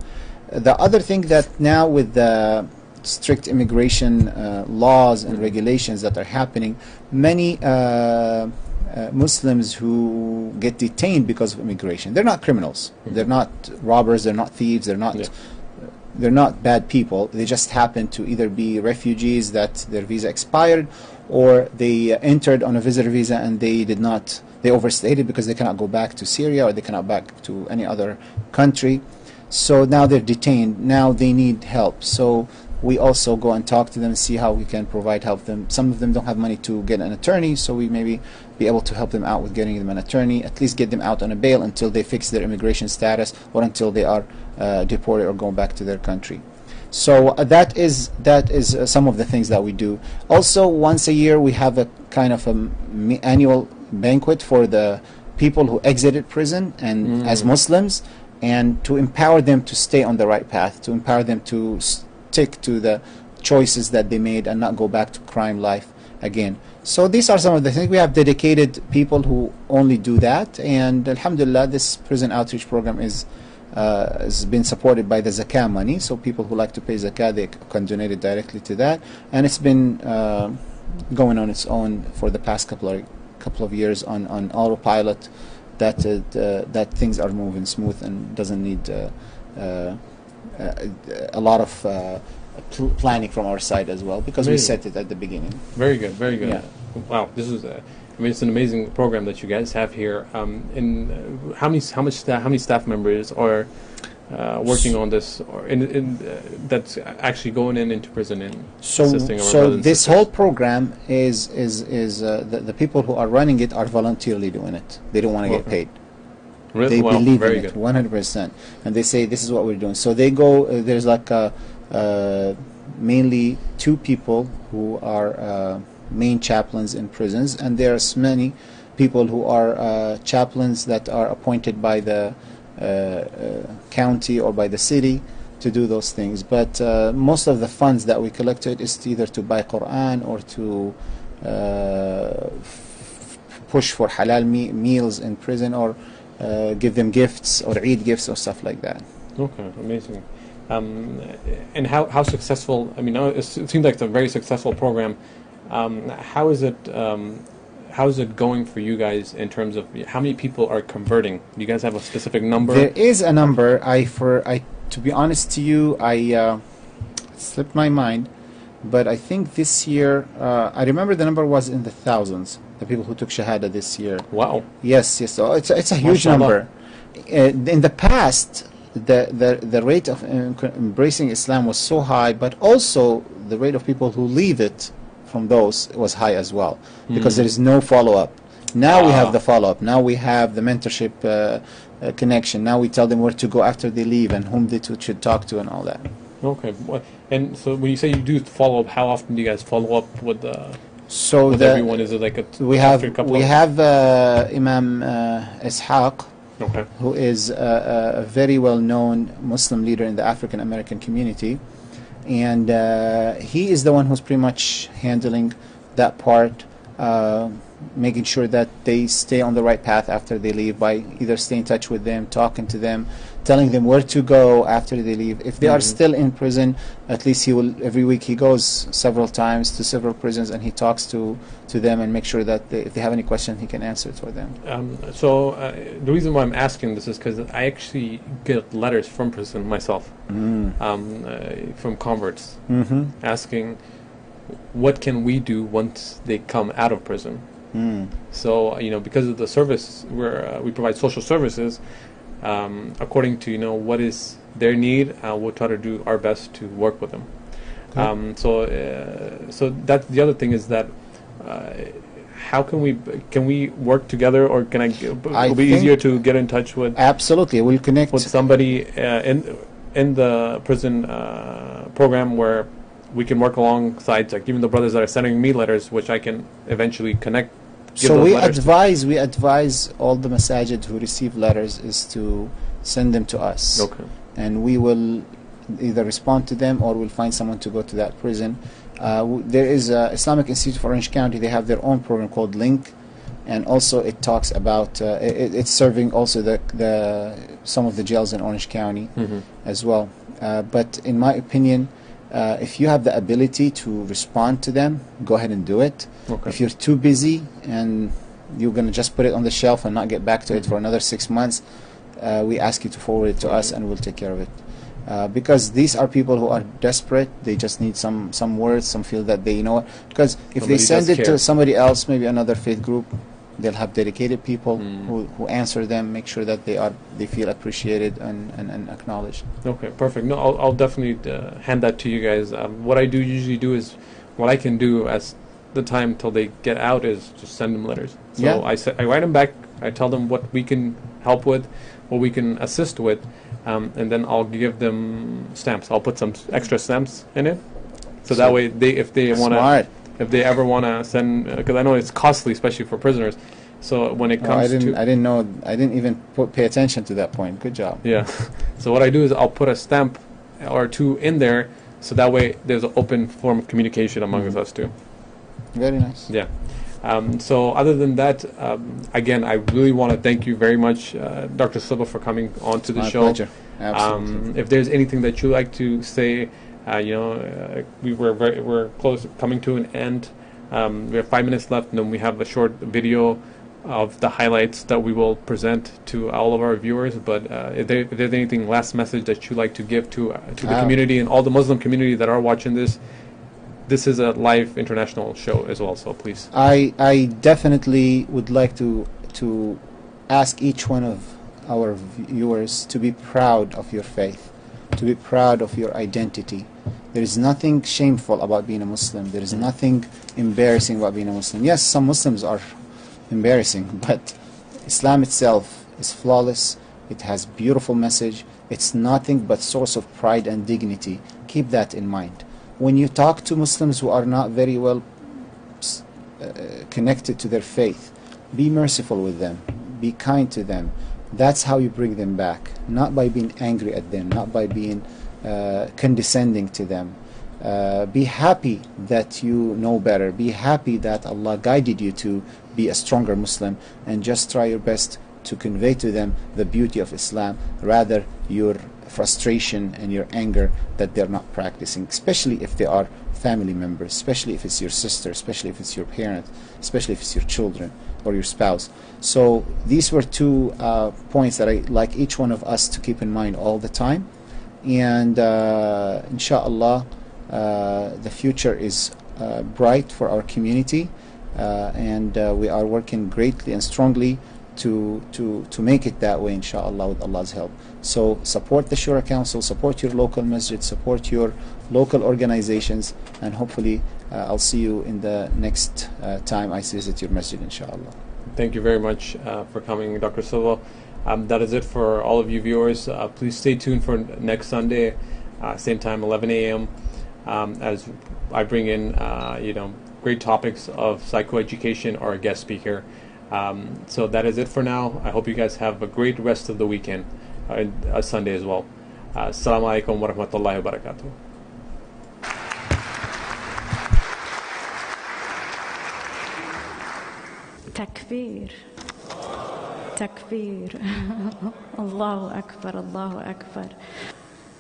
The other thing that now with the strict immigration laws and regulations that are happening, many Muslims who get detained because of immigration, they're not criminals, they're not robbers, they're not thieves, they're not bad people. They just happen to either be refugees that their visa expired, or they entered on a visitor visa and they overstayed it because they cannot go back to Syria or they cannot back to any other country. So now they're detained. Now they need help. So we also go and talk to them and see how we can provide help them. Some of them don't have money to get an attorney, so we maybe be able to help them out with getting them an attorney, at least get them out on a bail until they fix their immigration status or until they are deported or going back to their country. So that is some of the things that we do. Also, once a year we have a kind of an annual banquet for the people who exited prison and as Muslims, and to empower them to stay on the right path, to empower them to stick to the choices that they made and not go back to crime life again. So these are some of the things. We have dedicated people who only do that, and alhamdulillah, this prison outreach program is has been supported by the zakah money. So people who like to pay zakah, they can donate it directly to that, and it's been going on its own for the past couple of years on autopilot. That things are moving smooth and doesn't need a lot of planning from our side as well, because we set it at the beginning. Very good, very good. Yeah. Wow, this is I mean, it's an amazing program that you guys have here. How many staff members are working on this, or that's actually going into prison and assisting our brothers and this sisters? whole program is the people who are running it are voluntarily doing it. They don't want to get paid. Really? They Wow, believe very in it good. 100%, and they say this is what we're doing. So they go. There's like mainly 2 people who are main chaplains in prisons, and there's many people who are chaplains that are appointed by the county or by the city to do those things. But most of the funds that we collected is either to buy Quran or to push for halal meals in prison, or give them gifts or Eid gifts or stuff like that. Okay, amazing. And how successful? I mean, it seems like it's a very successful program. How is it going for you guys in terms of how many people are converting? Do you guys have a specific number? There is a number. To be honest to you, I slipped my mind, but I think this year, I remember the number was in the thousands. The people who took Shahada this year. Wow. Yes. So it's a huge Mashallah. number. In the past, the rate of embracing Islam was so high, but also the rate of people who leave it from those was high as well, because there is no follow-up. Now we have the follow-up. Now we have the mentorship connection. Now we tell them where to go after they leave and whom they should talk to and all that. Okay. And so when you say you do follow up, how often do you guys follow up with everyone? Is it like after a couple Imam Ishaq, okay, who is a very well-known Muslim leader in the African American community, and he is the one who's pretty much handling that part, making sure that they stay on the right path after they leave, by either staying in touch with them, talking to them, telling them where to go after they leave. If they are still in prison, at least he will, every week he goes several times to several prisons, and he talks to them and make sure that if they have any question, he can answer it for them. The reason why I'm asking this is because I actually get letters from prison myself, from converts, asking what can we do once they come out of prison. So because of the service where we provide social services, according to what is their need, we'll try to do our best to work with them. So that's the other thing, is that how can we work together, or can it'll be easier to get in touch with? Absolutely, we'll connect with somebody in the prison program where we can work alongside, like even the brothers that are sending me letters, which I can eventually connect. So we advise all the masajid who receive letters is to send them to us. Okay. And we will either respond to them, or we'll find someone to go to that prison. There is Islamic Institute for Orange County. They have their own program called Link, and also it talks about it's serving also the some of the jails in Orange County as well. But in my opinion, if you have the ability to respond to them, go ahead and do it. Okay. If you're too busy and you're going to just put it on the shelf and not get back to it for another 6 months, we ask you to forward it to us, and we'll take care of it. Because these are people who are desperate. They just need some words, some feel that they know it. Because if they send it to somebody else, maybe another faith group, they'll have dedicated people who answer them, make sure that they feel appreciated and acknowledged. Okay, perfect. No, I'll definitely hand that to you guys. What I usually do is, what I can do as the time till they get out is just send them letters. So I write them back. I tell them what we can help with, what we can assist with, and then I'll give them stamps. I'll put some extra stamps in it, so that way if they ever want to send, because I know it's costly, especially for prisoners. So when it comes I didn't know. I didn't even pay attention to that point. Good job. Yeah. So what I do is I'll put a stamp or two in there, so that way there's an open form of communication among us too. Very nice. Yeah. So other than that, again, I really want to thank you very much, Dr. Silva, for coming on to the My show. pleasure. Absolutely. If there's anything that you like to say, we're close, coming to an end. We have 5 minutes left, and then we have a short video of the highlights that we will present to all of our viewers. But if there's anything, last message that you like to give to the community and all the Muslim community that are watching this. This is a live international show as well, so please. I definitely would like to ask each one of our viewers to be proud of your faith, to be proud of your identity. There is nothing shameful about being a Muslim. There is nothing embarrassing about being a Muslim. Yes, some Muslims are embarrassing, but Islam itself is flawless. It has beautiful message. It's nothing but source of pride and dignity. Keep that in mind. When you talk to Muslims who are not very well connected to their faith, be merciful with them, be kind to them. That's how you bring them back, not by being angry at them, not by being condescending to them. Be happy that you know better. Be happy that Allah guided you to be a stronger Muslim, and just try your best to convey to them the beauty of Islam, rather your frustration and your anger that they're not practicing, especially if they are family members, especially if it's your sister, especially if it's your parent, especially if it's your children or your spouse. So these were two points that I like each one of us to keep in mind all the time. And inshallah, the future is bright for our community, and we are working greatly and strongly to make it that way, inshallah, with Allah's help. So support the Shura Council, support your local masjid, support your local organizations, and hopefully I'll see you in the next time I visit your masjid, inshallah. Thank you very much for coming, Dr. Silva. That is it for all of you viewers. Please stay tuned for next Sunday, same time, 11 a.m., as I bring in great topics of psychoeducation or a guest speaker. So that is it for now. I hope you guys have a great rest of the weekend, Sunday as well. Assalamu alaikum wa rahmatullahi wa barakatuh. Takbir. Takbir. Allahu Akbar, Allahu Akbar.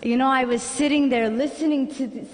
You know, I was sitting there listening to this.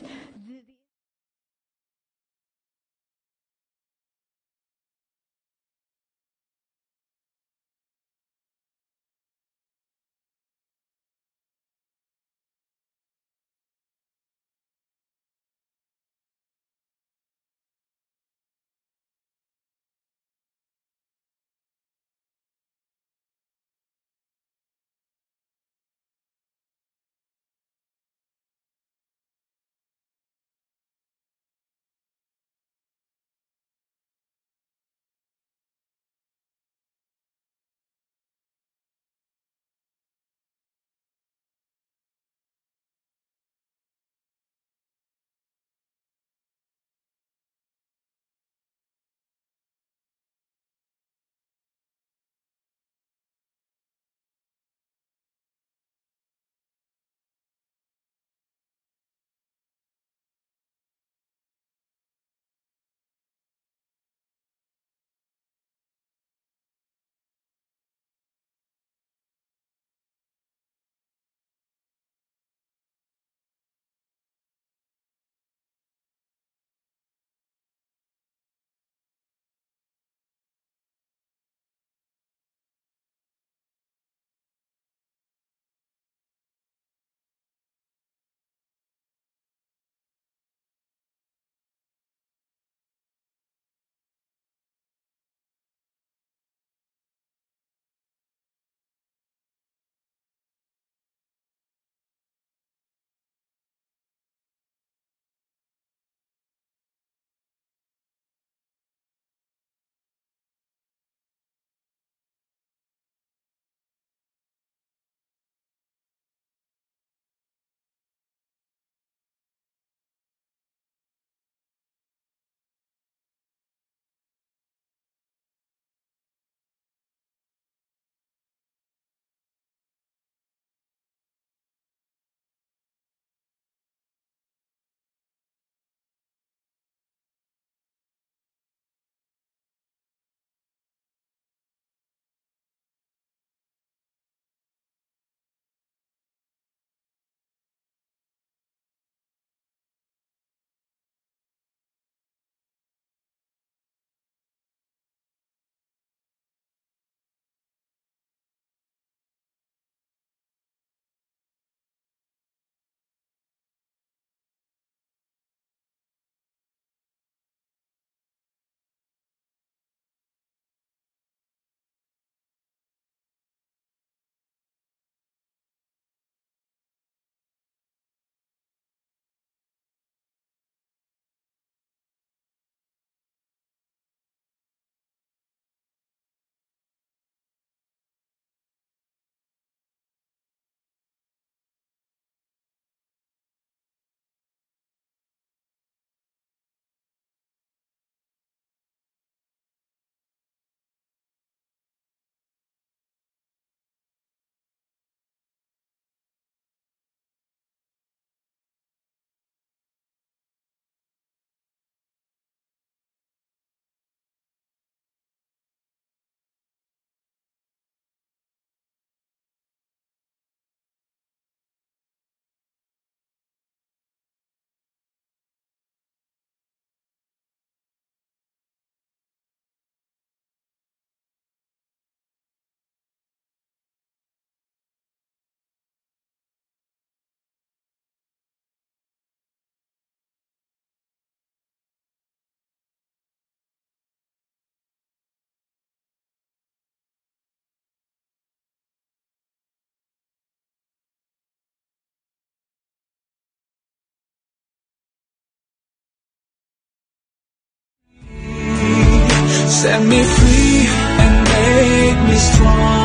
Set me free and make me strong.